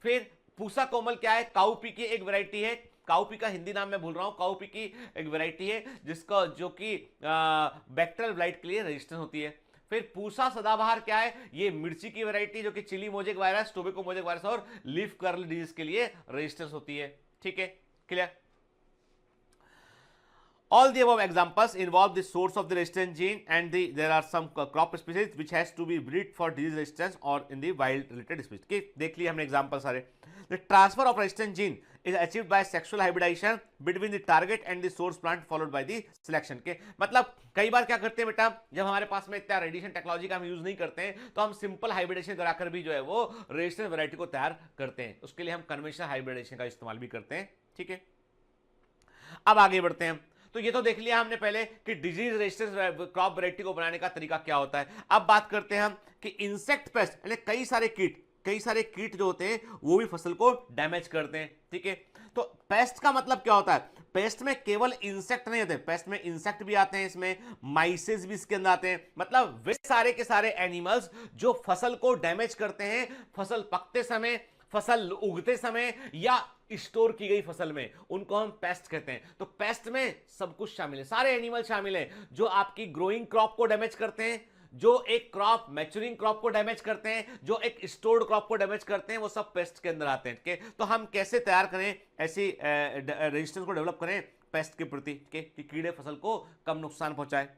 फिर पूषा कोमल क्या है? काउपी की एक वैरायटी है, काउपी का हिंदी नाम मैं भूल रहा हूं, काउपी की एक वैरायटी है जिसका जो कि बैक्टीरियल ब्लाइट के लिए रेजिस्टेंस होती है। फिर पूषा सदाबहार क्या है? ये मिर्ची की वैरायटी जो कि chilli mosaic virus, tobacco mosaic virus और लीफ कर्ल डिजीज के लिए रेजिस्टेंस होती है। ठीक है, clear? All the above examples involve the source of the resistant gene and there are some crop species which has to be bred for disease resistance or in the wild related species. Okay, देख लिए हमने example सारे। The transfer of resistant gene is achieved by sexual hybridization between the target and the source plant followed by the selection के। मतलब कई बार क्या करते हैं बेटा, जब हमारे पास में इतना रेडिएशन टेक्नोलॉजी का हम यूज नहीं करते हैं तो हम सिंपल हाइब्रिडेशन कराकर भी जो है वो रेजिस्टेंट वैरायटी को तैयार करते हैं। उसके लिए हम कन्वेंशनल हाइब्रिडेशन का इस्तेमाल भी करते हैं। ठीक है, अब आगे बढ़ते हैं। तो ये तो देख लिया हमने पहले कि डिजीज रेजिस्टेंस क्रॉप वैरायटी को बनाने का तरीका क्या होता है। अब बात करते हैं हम कि इंसेक्ट पेस्ट यानी कई सारे कीट जो होते हैं वो भी फसल को डैमेज करते हैं। ठीक है, तो पेस्ट का मतलब क्या होता है? पेस्ट में केवल इंसेक्ट नहीं होते, पेस्ट में इंसेक्ट भी आते हैं, इसमें माइसेस भी इसके अंदर आते हैं, मतलब वे सारे के सारे एनिमल्स जो फसल को डैमेज करते हैं, फसल पकते समय, फसल उगते समय या स्टोर की गई फसल में, उनको हम पेस्ट कहते हैं। तो पेस्ट में सब कुछ शामिल है, सारे एनिमल शामिल हैं जो आपकी ग्रोइंग क्रॉप को डैमेज करते हैं, जो एक क्रॉप मैच्योरिंग क्रॉप को डैमेज करते हैं, जो एक स्टोर्ड क्रॉप को डैमेज करते हैं, वो सब पेस्ट के अंदर आते हैं। तो हम कैसे तैयार करें ऐसी रेजिस्टेंस को डेवलप करें पेस्ट के प्रति कि कीड़े फसल को कम नुकसान पहुंचाए।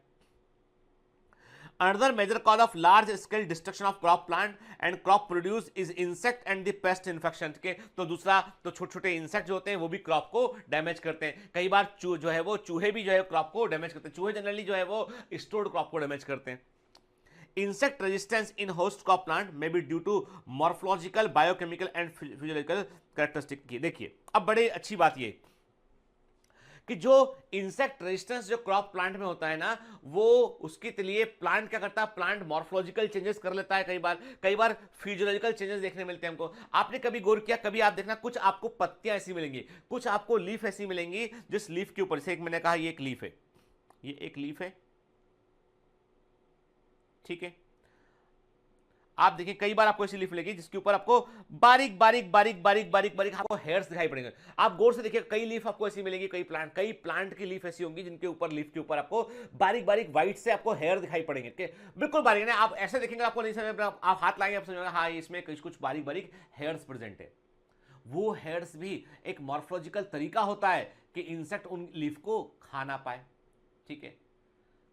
Another major cause of large scale destruction of crop plant and crop produce is insect and the pest infection के। तो दूसरा तो छोटे छोटे इंसेक्ट जो होते हैं वो भी क्रॉप को डैमेज करते हैं। कई बार जो है वो चूहे भी जो है क्रॉप को डैमेज करते हैं। चूहे जनरली जो है वो स्टोर्ड क्रॉप को डैमेज करते हैं। Insect resistance in host crop plant may be due to morphological, biochemical and physiological characteristic की। देखिए अब बड़ी अच्छी बात ये कि जो इंसेक्ट रेजिस्टेंस जो क्रॉप प्लांट में होता है ना, वो उसके लिए प्लांट क्या करता है, प्लांट मॉर्फोलॉजिकल चेंजेस कर लेता है। कई बार फिजियोलॉजिकल चेंजेस देखने मिलते हैं हमको। आपने कभी गौर किया, कभी आप देखना कुछ आपको पत्तियां ऐसी मिलेंगी, कुछ आपको लीफ ऐसी मिलेंगी जिस लीफ के ऊपर से, एक मैंने कहा ये एक लीफ है, ये एक लीफ है, ठीक है। आप देखिए कई बार आपको ऐसी लीफ मिलेगी जिसके ऊपर आपको बारीक बारीक बारीक बारीक बारीक बारीक आपको हेयर्स दिखाई पड़ेंगे। आप गौर से देखिए कई लीफ आपको ऐसी मिलेगी, कई प्लांट की लीफ ऐसी होंगी जिनके ऊपर, लीफ के ऊपर आपको बारीक बारीक व्हाइट से आपको हेयर दिखाई पड़ेंगे, बिल्कुल बारीक है। आप ऐसे देखेंगे आपको नहीं समझ में, आप हाथ लाएंगे आप समझेंगे हाँ इसमें कुछ बारीक बारीक हेयर्स प्रेजेंट है। वो हेयर्स भी एक मॉर्फोलॉजिकल तरीका होता है कि इंसेक्ट उन लीफ को खा ना पाए, ठीक है।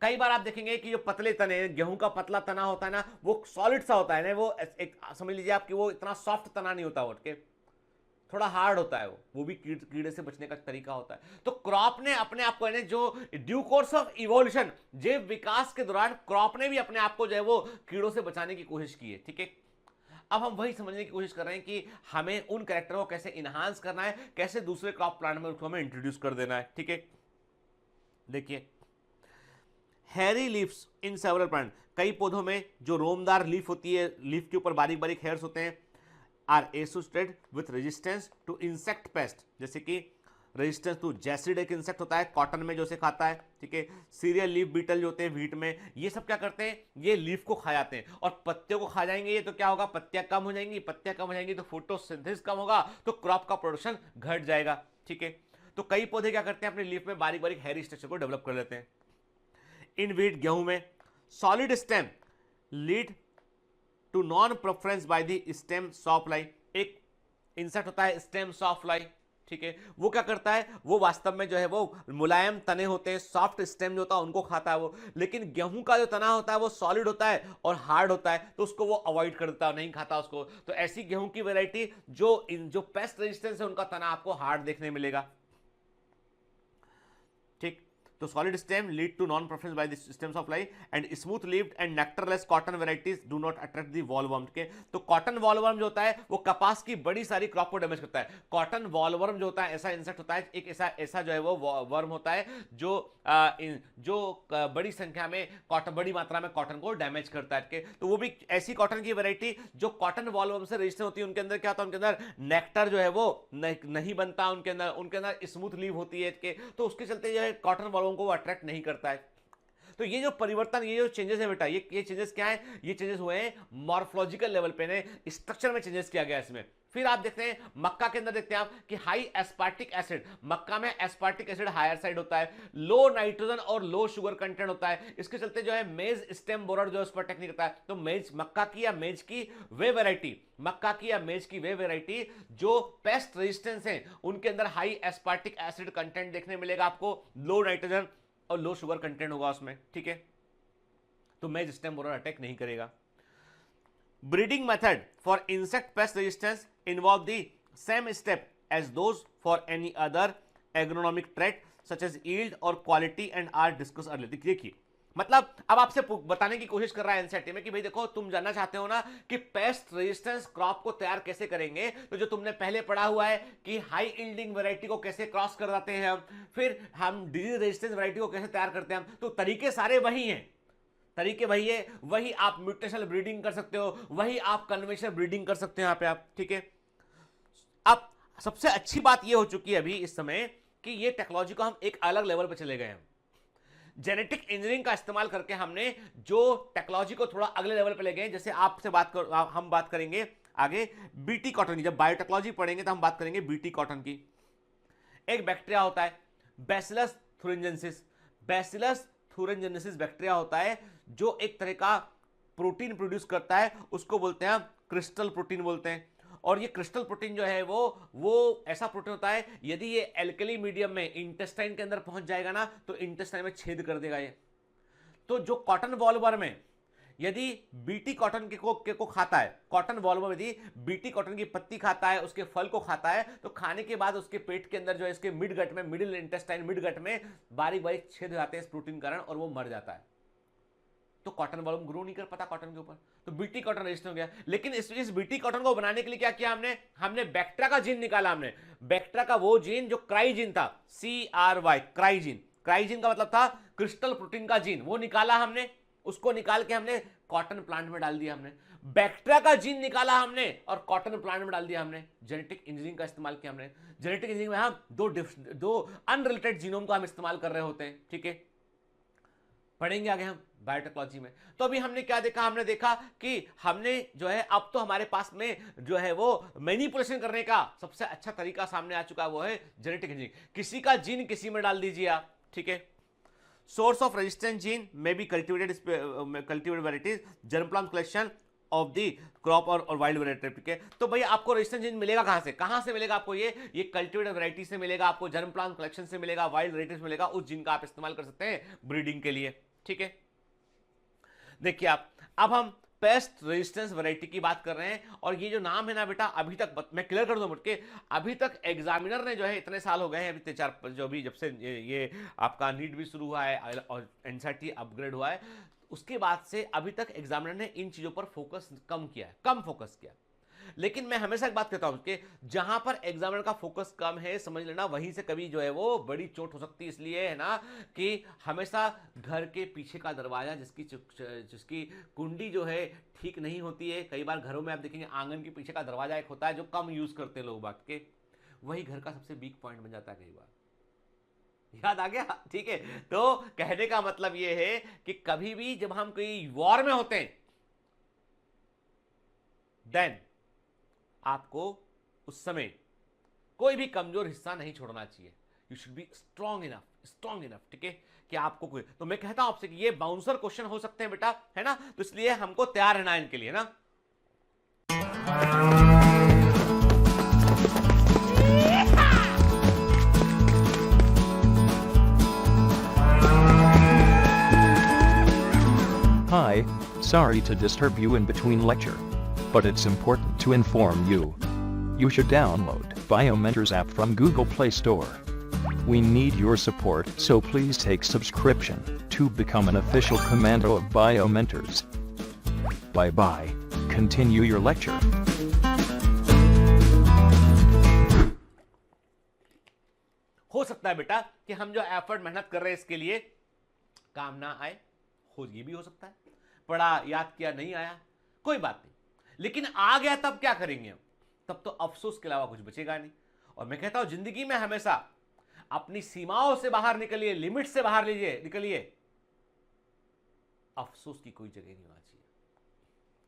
कई बार आप देखेंगे कि जो पतले तने, गेहूं का पतला तना होता है ना, वो सॉलिड सा होता है ना, वो एक समझ लीजिए आपकी वो इतना सॉफ्ट तना नहीं होता, उठ के थोड़ा हार्ड होता है, वो भी कीड़े से बचने का तरीका होता है। तो क्रॉप ने अपने आप को, जो ड्यू कोर्स ऑफ इवोल्यूशन, जैव विकास के दौरान क्रॉप ने भी अपने आप को जो है वो कीड़ों से बचाने की कोशिश की है, ठीक है। अब हम वही समझने की कोशिश कर रहे हैं कि हमें उन कैरेक्टर को कैसे इनहांस करना है, कैसे दूसरे क्रॉप प्लांट में उसको हमें इंट्रोड्यूस कर देना है, ठीक है। देखिए hairy leaves in several plant, कई पौधों में जो रोमदार लीफ होती है, लीफ के ऊपर बारीक बारीक हेयर्स होते हैं, are associated with resistance to insect pest, जैसे कि रेजिस्टेंस टू जैसिड एक इंसेक्ट होता है कॉटन में जो से खाता है, ठीक है। सीरियल लीफ बीटल जो होते हैं व्हीट में, ये सब क्या करते हैं, ये लीफ को खा जाते हैं और पत्तियों को खा जाएंगे ये, तो क्या होगा, पत्तियां कम हो जाएंगी, पत्तियां कम हो जाएंगी तो फोटोसिंथेसिस कम होगा, तो क्रॉप का प्रोडक्शन घट जाएगा, ठीक है। तो कई पौधे क्या करते हैं, अपने लीफ में बारीक बारीक हेयरी स्ट्रक्चर को डेवलप कर लेते हैं। इन व्हीट, गेहूं में, solid stem lead to non preference by the stem sawfly, एक इंसेक्ट होता है स्टेम सॉफ्लाई, ठीक है। वो क्या करता है, वो वास्तव में जो है वो मुलायम तने होते हैं, सॉफ्ट स्टेम जो होता है उनको खाता है वो, लेकिन गेहूं का जो तना होता है वो सॉलिड होता है और हार्ड होता है, तो उसको वो अवॉइड कर देता है, नहीं खाता उसको। तो ऐसी गेहूं की वैरायटी जो पेस्ट रेजिस्टेंस है उनका तना आपको हार्ड देखने मिलेगा, ठीक। तो solid stem lead to non preference by the stems of fly and smooth leaved and nectarless cotton varieties do not attract the bollworm के। तो कॉटन वॉलवर्म जो होता है वो कपास की बड़ी सारी क्रॉप को डैमेज करता है। कॉटन वॉलवर्म जो होता है ऐसा इंसेक्ट होता है, एक ऐसा जो है वो वर्म होता है जो बड़ी संख्या में बड़ी मात्रा में कॉटन को डैमेज करता है। तो वो भी ऐसी कॉटन की वैरायटी जो कॉटन वॉलवर्म से रजिस्टर होती है, उनके अंदर क्या होता है, उनके अंदर नेक्टर जो है वो नहीं बनता, उनके अंदर स्मूथ लीव होती है, तो उसके चलते जो है कॉटन वॉलवर्म को अट्रैक्ट नहीं करता है। तो ये जो परिवर्तन, ये जो चेंजेस है बेटा, ये चेंजेस क्या है, ये चेंजेस हुए हैं मॉर्फोलॉजिकल लेवल पे, स्ट्रक्चर में चेंजेस किया गया इसमें। फिर आप देखते हैं मक्का के अंदर, देखते हैं आप कि हाई एस्पार्टिक एसिड, मक्का में एस्पार्टिक एसिड हायर साइड होता है, लो नाइट्रोजन और लो शुगर कंटेंट होता है, इसके चलते जो है मेज स्टेम बोरर जो है उस पर अटैक नहीं करता है। तो मक्का की या मेज की वे वैरायटी जो पेस्ट रेजिस्टेंस है उनके अंदर हाई एस्पार्टिक एसिड कंटेंट देखने मिलेगा आपको, लो नाइट्रोजन और लो शुगर कंटेंट होगा उसमें, ठीक है। तो मेज स्टेम बोरर अटैक नहीं करेगा। Breeding method for insect pest resistance involve the same step as those for any other agronomic trait such as yield or quality and are discussed earlier। देखिए मतलब अब आपसे बताने की कोशिश कर रहा है एनसीईआरटी में कि भाई देखो, तुम जानना चाहते हो ना कि पेस्ट रेजिस्टेंस क्रॉप को तैयार कैसे करेंगे, तो जो तुमने पहले पढ़ा हुआ है कि हाई यील्डिंग वैरायटी को कैसे क्रॉस कर जाते हैं हम, फिर हम डिजीज रेजिस्टेंस वैरायटी को कैसे तैयार करते हैं हम, तो तरीके सारे वही हैं, वही आप म्यूटेशनल ब्रीडिंग कर सकते हो, वही आप कन्वेंशनल ब्रीडिंग कर सकते हो यहाँ पे आप, ठीक है। अब सबसे अच्छी बात यह हो चुकी है अभी इस समय कि ये टेक्नोलॉजी को हम एक अलग लेवल पर चले गए हैं। जेनेटिक इंजीनियरिंग का इस्तेमाल करके हमने जो टेक्नोलॉजी को थोड़ा अगले लेवल पे ले गए। जैसे आपसे हम बात करेंगे आगे बीटी कॉटन की। जब बायोटेक्नोलॉजी पढ़ेंगे तो हम बात करेंगे बीटी कॉटन की। एक बैक्टीरिया होता है bacillus thuringiensis. Bacillus thuringiensis bacteria होता है जो एक तरह का प्रोटीन प्रोड्यूस करता है, उसको बोलते हैं क्रिस्टल प्रोटीन बोलते हैं। और ये क्रिस्टल प्रोटीन जो है वो ऐसा प्रोटीन होता है, यदि ये एल्कली मीडियम में इंटेस्टाइन के अंदर पहुंच जाएगा ना तो इंटेस्टाइन में छेद कर देगा ये। तो जो कॉटन वॉल्वर में यदि बीटी कॉटन को खाता है, कॉटन वॉल्वर यदि बीटी कॉटन की पत्ती खाता है, उसके फल को खाता है, तो खाने के बाद उसके पेट के अंदर जो है इसके मिड गट में, मिडिल इंटेस्टाइन मिड गट में बारीक बारीक छेद हो जाते हैं इस प्रोटीन कारण और वो मर जाता है। तो कॉटन वॉल्यूम ग्रो नहीं कर पाता कॉटन के ऊपर, तो बीटी कॉटन रजिस्टर हो गया। लेकिन इस बीटी कॉटन को बनाने के लिए क्या किया हमने बैक्टीरिया का जीन निकाला। हमने बैक्टीरिया का वो जीन जो क्राइजीन था, CRY क्राइजीन। क्राइजीन का मतलब था क्रिस्टल प्रोटीन का जीन, वो निकाला हमने। उसको निकाल के हमने कॉटन प्लांट में डाल दिया। हमने बैक्टीरिया का जीन निकाला हमने और कॉटन प्लांट में डाल दिया। हमने जेनेटिक इंजीनियरिंग का इस्तेमाल किया। हमने जेनेटिक इंजीनियरिंग में हम दो अनरिलेटेड जीनोम को हम इस्तेमाल कर रहे होते हैं, ठीक है, पढ़ेंगे आगे हम बायोटेक्नोलॉजी में। तो अभी हमने क्या देखा, हमने देखा कि हमने जो है अब तो हमारे पास में जो है वो मैनिपुलेशन करने का सबसे अच्छा तरीका सामने आ चुका है, वो है जेनेटिक इंजीनियरिंग। किसी का जीन किसी में डाल दीजिए आप, ठीक है। Source of resistant gene may be cultivated varieties, germplasm collection of the crop और वाइल्ड वैरायटी, ठीक है। तो भैया आपको रेजिस्टेंट जीन मिलेगा कहां से मिलेगा आपको? ये कल्टिवेटेड वैरायटी से मिलेगा, आपको जर्म प्लांट कलेक्शन से मिलेगा, वाइल्ड वैरायटी से मिलेगा। उस जीन का आप इस्तेमाल कर सकते हैं ब्रीडिंग के लिए, ठीक है। देखिए आप, अब हम पेस्ट रेजिस्टेंस वैरायटी की बात कर रहे हैं। और ये जो नाम है ना बेटा, अभी तक मैं क्लियर कर दूं मुझ के, अभी तक एग्जामिनर ने जो है इतने साल हो गए हैं, अभी 3-4 जो भी जब से ये आपका नीट भी शुरू हुआ है और एनसीईआरटी अपग्रेड हुआ है, उसके बाद से अभी तक एग्जामिनर ने इन चीजों पर फोकस कम फोकस किया। लेकिन मैं हमेशा एक बात कहता हूं कि जहां पर एग्जामिनर का फोकस कम है, समझ लेना वहीं से कभी जो है वो बड़ी चोट हो सकती है। इसलिए है ना कि हमेशा घर के पीछे का दरवाजा जिसकी कुंडी जो है ठीक नहीं होती है, कई बार घरों में आप देखेंगे आंगन के पीछे का दरवाजा एक होता है जो कम यूज करते लोग बात के, वही घर का सबसे वीक पॉइंट बन जाता है कई बार। याद आ गया, ठीक है। तो कहने का मतलब यह है कि कभी भी जब हम कोई वॉर में होते हैं, देन आपको उस समय कोई भी कमजोर हिस्सा नहीं छोड़ना चाहिए। You should be strong enough, ठीक है, कि आपको कोई, तो मैं कहता हूं आपसे कि ये बाउंसर क्वेश्चन हो सकते हैं बेटा, है ना। तो इसलिए हमको तैयार रहना इनके लिए ना। Hi, sorry to disturb you in between lecture. But it's important to inform you. You should download Biomentors app from Google Play Store. We need your support, so please take subscription to become an official commando of Biomentors. Bye bye. Continue your lecture. हो सकता है बेटा कि हम जो effort मेहनत कर रहे हैं इसके लिए काम ना आए, ये भी हो सकता है। पढ़ा याद किया नहीं आया, कोई बात नहीं, लेकिन आ गया तब क्या करेंगे हम? तब तो अफसोस के अलावा कुछ बचेगा नहीं। और मैं कहता हूं जिंदगी में हमेशा अपनी सीमाओं से बाहर निकलिए, लिमिट से बाहर निकलिए, अफसोस की कोई जगह नहीं होना चाहिए,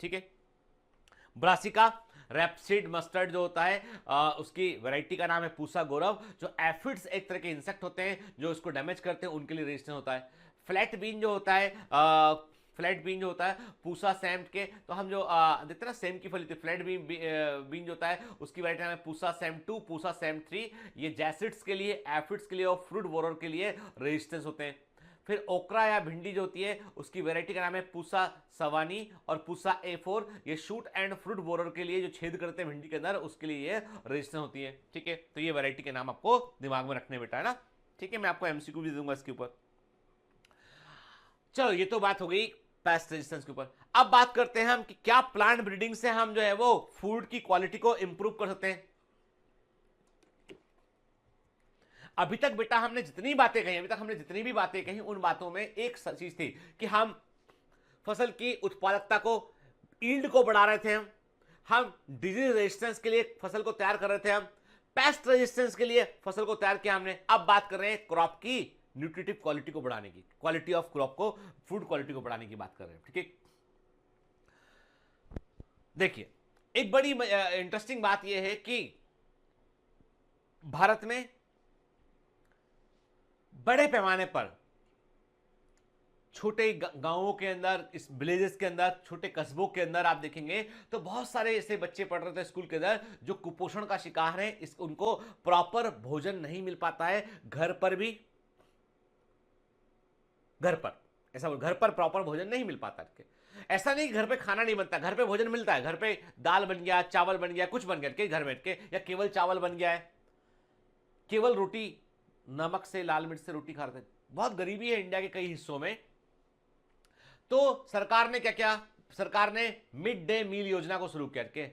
ठीक है। ब्रासिका रैपसीड मस्टर्ड जो होता है उसकी वैरायटी का नाम है पूसा गौरव। जो एफिड्स एक तरह के इंसेक्ट होते हैं जो इसको डैमेज करते हैं, उनके लिए रेजिस्टेंट होता है। फ्लैट बीन जो होता है पूसा सैम के, तो हम जो देखते हैं ना सेम की फली थी, फ्लैट बीन जो होता है उसकी वैरायटी नाम है पूसा सैम 2, पूसा सैम 3। ये जैसिड्स के लिए, एफिड्स के लिए और फ्रूट बोरर के लिए रेजिस्टेंस होते हैं। फिर ओकरा या भिंडी जो होती है उसकी वैरायटी का नाम है पूसा सवानी और पूसा A4। ये शूट एंड फ्रूट बोरर के लिए, जो छेद करते हैं भिंडी के अंदर, उसके लिए ये रेजिस्टेंस होती है, ठीक है। तो ये वैरायटी के नाम आपको दिमाग में रखने बेटा, है ना, ठीक है। मैं आपको MCQ भी दूंगा इसके ऊपर। चलो ये तो बात हो गई पेस्ट रेजिस्टेंस के ऊपर। अब बात करते हैं हम कि क्या प्लांट ब्रीडिंग से हम जो है वो फूड की क्वालिटी को इंप्रूव कर सकते हैं। अभी तक बेटा हमने जितनी भी बातें कही, उन बातों में एक चीज थी कि हम फसल की उत्पादकता को, ईल्ड को बढ़ा रहे थे, हम डिजीज रेजिस्टेंस के लिए फसल को तैयार कर रहे थे, हम पेस्ट रेजिस्टेंस के लिए फसल को तैयार किया हमने। अब बात कर रहे हैं क्रॉप की न्यूट्रिटिव क्वालिटी को बढ़ाने की, क्वालिटी ऑफ क्रॉप को, फूड क्वालिटी को बढ़ाने की बात कर रहे हैं। ठीक है, देखिए एक बड़ी इंटरेस्टिंग बात यह है कि भारत में बड़े पैमाने पर छोटे गांवों के अंदर, इस विलेजेस के अंदर, छोटे कस्बों के अंदर आप देखेंगे तो बहुत सारे ऐसे बच्चे पढ़ रहे थे स्कूल के अंदर जो कुपोषण का शिकार हैं। उनको प्रॉपर भोजन नहीं मिल पाता है। घर पर भी, घर पर प्रॉपर भोजन नहीं मिल पाता है। ऐसा नहीं घर पे खाना नहीं बनता, घर पे भोजन मिलता है। घर पे दाल बन गया, चावल बन गया, कुछ बन गया घर बैठ के, या केवल चावल बन गया है, केवल रोटी, नमक से, लाल मिर्च से रोटी खाते हैं। बहुत गरीबी है इंडिया के कई हिस्सों में। तो सरकार ने क्या किया, सरकार ने मिड डे मील योजना को शुरू किया।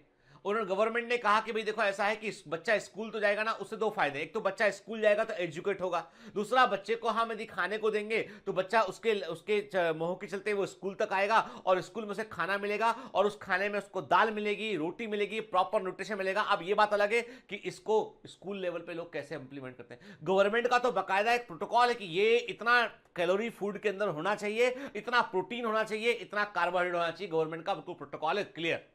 उन्होंने, गवर्नमेंट ने कहा कि भाई देखो ऐसा है कि बच्चा स्कूल तो जाएगा ना, उससे दो फायदे। एक तो बच्चा स्कूल जाएगा तो एजुकेट होगा, दूसरा बच्चे को हम यदि खाने को देंगे तो बच्चा उसके मोह के चलते वो स्कूल तक आएगा और स्कूल में उसे खाना मिलेगा और उस खाने में उसको दाल मिलेगी, रोटी मिलेगी, प्रॉपर न्यूट्रिशन मिलेगा। अब ये बात अलग है कि इसको स्कूल लेवल पे लोग कैसे इंप्लीमेंट करते हैं। गवर्नमेंट का तो बाकायदा एक प्रोटोकॉल है कि ये इतना कैलोरी फूड के अंदर होना चाहिए, इतना प्रोटीन होना चाहिए, इतना कार्बोहाइड्रेट होना चाहिए। गवर्नमेंट का बिल्कुल प्रोटोकॉल है, क्लियर।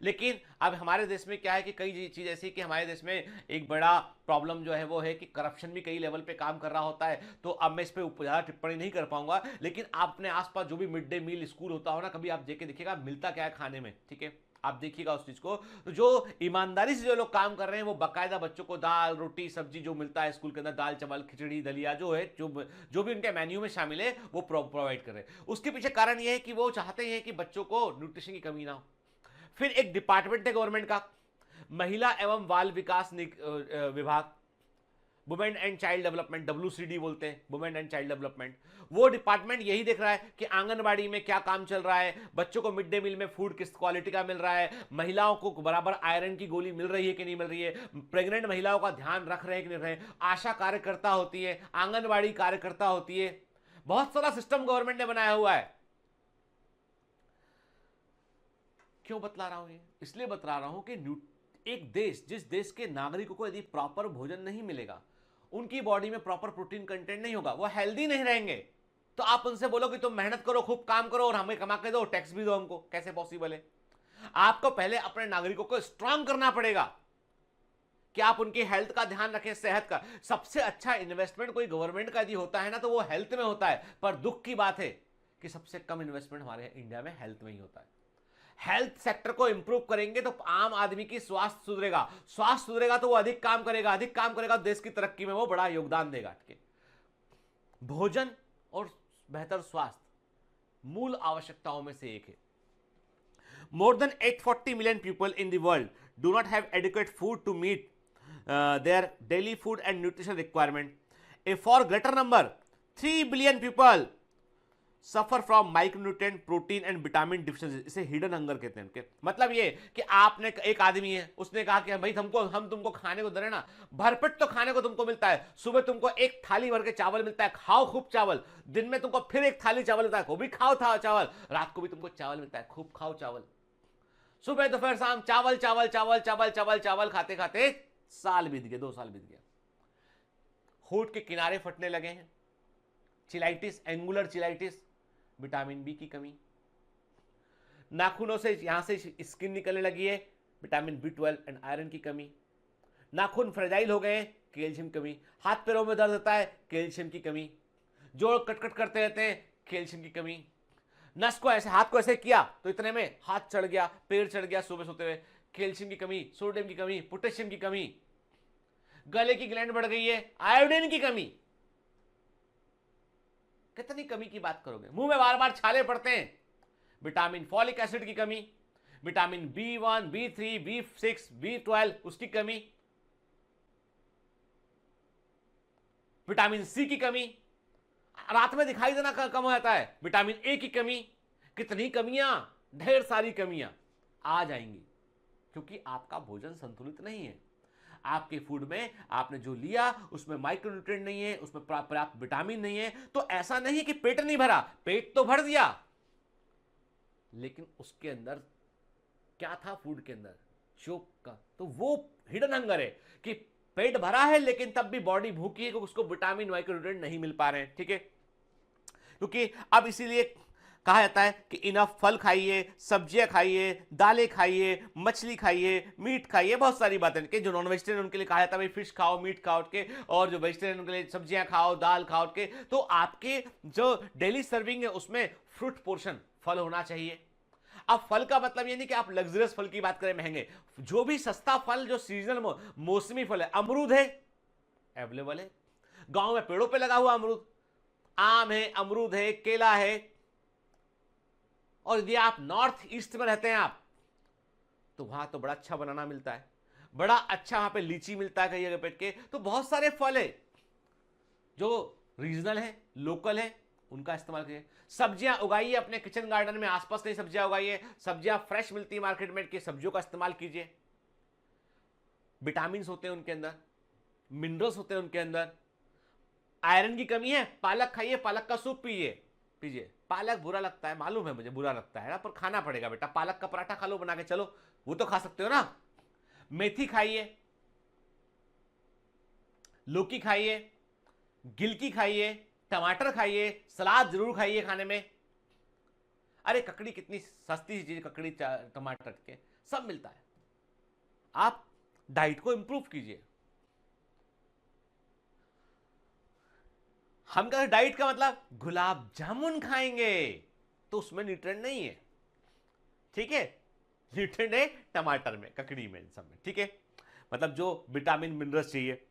लेकिन अब हमारे देश में क्या है कि कई चीज ऐसी कि हमारे देश में एक बड़ा प्रॉब्लम जो है वो है कि करप्शन भी कई लेवल पे काम कर रहा होता है। तो अब मैं इस पे ज़्यादा टिप्पणी नहीं कर पाऊंगा, लेकिन आप अपने आसपास जो भी मिड डे मील स्कूल होता हो ना, कभी आप देख के देखिएगा मिलता क्या है खाने में। ठीक है, आप देखिएगा उस चीज को। तो जो ईमानदारी से जो लोग काम कर रहे हैं वो बाकायदा बच्चों को दाल, रोटी, सब्जी जो मिलता है स्कूल के अंदर, दाल चावल, खिचड़ी, दलिया जो है, जो भी उनके मेन्यू में शामिल है वो प्रोवाइड कर रहे हैं। उसके पीछे कारण ये है कि वो चाहते हैं कि बच्चों को न्यूट्रिशन की कमी ना हो। फिर एक डिपार्टमेंट है गवर्नमेंट का, महिला एवं बाल विकास विभाग, women and child development, WCD बोलते हैं, वुमेन एंड चाइल्ड डेवलपमेंट। वो डिपार्टमेंट यही देख रहा है कि आंगनबाड़ी में क्या काम चल रहा है, बच्चों को मिड डे मील में फूड किस क्वालिटी का मिल रहा है, महिलाओं को बराबर आयरन की गोली मिल रही है कि नहीं मिल रही है, प्रेग्नेंट महिलाओं का ध्यान रख रहे हैं कि नहीं रहे, आशा कार्यकर्ता होती है, आंगनबाड़ी कार्यकर्ता होती है। बहुत सारा सिस्टम गवर्नमेंट ने बनाया हुआ है। क्यों बतला रहा हूं ये? इसलिए बतला रहा हूं कि एक देश, जिस देश के नागरिकों को यदि प्रॉपर भोजन नहीं मिलेगा, उनकी बॉडी में प्रॉपर प्रोटीन कंटेंट नहीं होगा, वो हेल्दी नहीं रहेंगे। तो आप उनसे बोलो कि तुम मेहनत करो, खूब काम करो और हमें कमा के दो, टैक्स भी दो हमको, कैसे पॉसिबल है? आपको पहले अपने नागरिकों को स्ट्रांग करना पड़ेगा कि आप उनकी हेल्थ का ध्यान रखें, सेहत का। सबसे अच्छा इन्वेस्टमेंट कोई गवर्नमेंट का यदि होता है ना तो वो हेल्थ में होता है। पर दुख की बात है कि सबसे कम इन्वेस्टमेंट हमारे इंडिया में हेल्थ में ही होता है। हेल्थ सेक्टर को इंप्रूव करेंगे तो आम आदमी की स्वास्थ्य सुधरेगा, स्वास्थ्य सुधरेगा तो वो अधिक काम करेगा, अधिक काम करेगा तो देश की तरक्की में वो बड़ा योगदान देगा। भोजन और बेहतर स्वास्थ्य मूल आवश्यकताओं में से एक है। More than 840 million people in the world do not have adequate food to meet their daily food and nutrition requirement. A far greater number 3 billion people suffer from micronutrient, protein and vitamin deficiency. इसे hidden hunger कहते हैं। मतलब ये कि आपने, एक आदमी है, उसने कहा कि भाई हम तुमको खाने को दे रहे ना, भरपेट तो खाने को तुमको मिलता है। सुबह तुमको एक थाली भर के चावल मिलता है, खाओ खूब चावल। दिन में तुमको फिर एक थाली चावल मिलता है, वो भी खाओ था चावल। रात को भी तुमको चावल मिलता है, खूब खाओ चावल। सुबह दोपहर शाम चावल चावल चावल चावल चावल चावल खाते खाते साल बीत गए, 2 साल बीत गया। होठ के किनारे फटने लगे हैं, चिलाइटिस, एंगुलर चिलाइटिस, विटामिन बी की कमी, नाखूनों से यहां से स्किन निकलने लगी है, विटामिन B12 एंड आयरन की कमी, नाखून फ्रेजाइल हो गए, कैल्शियम कमी, हाथ पैरों में दर्द होता है, कैल्शियम की कमी, जोड़ कटकट करते रहते हैं, कैल्शियम की कमी, नस को ऐसे, हाथ को ऐसे किया तो इतने में हाथ चढ़ गया, पैर चढ़ गया सुबह सोते हुए, कैल्शियम की कमी, सोडियम की कमी, पोटेशियम की कमी, गले की ग्लैंड बढ़ गई है, आयोडीन की कमी। कितनी कमी की बात करोगे? मुंह में बार बार छाले पड़ते हैं, विटामिन फॉलिक एसिड की कमी, vitamin B1, B3, B6, B12 उसकी कमी, विटामिन C की कमी, रात में दिखाई देना कम हो जाता है, विटामिन A की कमी। कितनी कमियां, ढेर सारी कमियां आ जाएंगी क्योंकि आपका भोजन संतुलित नहीं है। आपके फूड में आपने जो लिया उसमें माइक्रोन्यूट्रिएंट नहीं है, उसमें पर्याप्त विटामिन नहीं है। तो ऐसा नहीं कि पेट नहीं भरा, पेट तो भर दिया, लेकिन उसके अंदर क्या था? फूड के अंदर शोक का, तो वो हिडन हंगर है कि पेट भरा है लेकिन तब भी बॉडी भूखी है क्योंकि उसको विटामिन माइक्रोन्यूट्रिएंट नहीं मिल पा रहे हैं, ठीक है। क्योंकि अब इसीलिए कहा जाता है कि इनफ फल खाइए, सब्जियां खाइए, दालें खाइए, मछली खाइए, मीट खाइए, बहुत सारी बातें कि जो नॉन वेजिटेरियन उनके लिए कहा जाता है भाई फिश खाओ, मीट खाओ के, और जो वेजिटेरियन उनके लिए सब्जियां खाओ, दाल खाओ के। तो आपके जो डेली सर्विंग है उसमें फ्रूट पोर्शन फल होना चाहिए। अब फल का मतलब ये नहीं कि आप लग्जरियस फल की बात करें महंगे, जो भी सस्ता फल जो सीजनल मौसमी फल है, अमरूद है अवेलेबल है, गांव में पेड़ों पे लगा हुआ अमरूद, आम है, अमरूद है, केला है। और यदि आप नॉर्थ ईस्ट में रहते हैं आप, तो वहां तो बड़ा अच्छा बनाना मिलता है, बड़ा अच्छा वहां पे लीची मिलता है कई जगह पेट के। तो बहुत सारे फल है जो रीजनल है, लोकल है, उनका इस्तेमाल करिए। सब्जियां उगाइए अपने किचन गार्डन में, आसपास कई सब्जियां उगाइए, सब्जियां फ्रेश मिलती है मार्केट में, की सब्जियों का इस्तेमाल कीजिए। विटामिन होते हैं उनके अंदर, मिनरल्स होते हैं उनके अंदर। आयरन की कमी है, पालक खाइए, पालक का सूप पीजिए। पालक बुरा लगता है, मालूम है मुझे बुरा लगता है ना, पर खाना पड़ेगा बेटा। पालक का पराठा खा लो बना के, चलो वो तो खा सकते हो ना। मेथी खाइए, लौकी खाइए, गिलकी खाइए, टमाटर खाइए, सलाद जरूर खाइए खाने में। अरे ककड़ी कितनी सस्ती चीज, ककड़ी टमाटर के सब मिलता है। आप डाइट को इंप्रूव कीजिए। हम कहें डाइट का मतलब गुलाब जामुन खाएंगे तो उसमें न्यूट्रिएंट नहीं है, ठीक है। न्यूट्रिएंट है टमाटर में, ककड़ी में, इन सब में, ठीक है। मतलब जो विटामिन मिनरल्स चाहिए।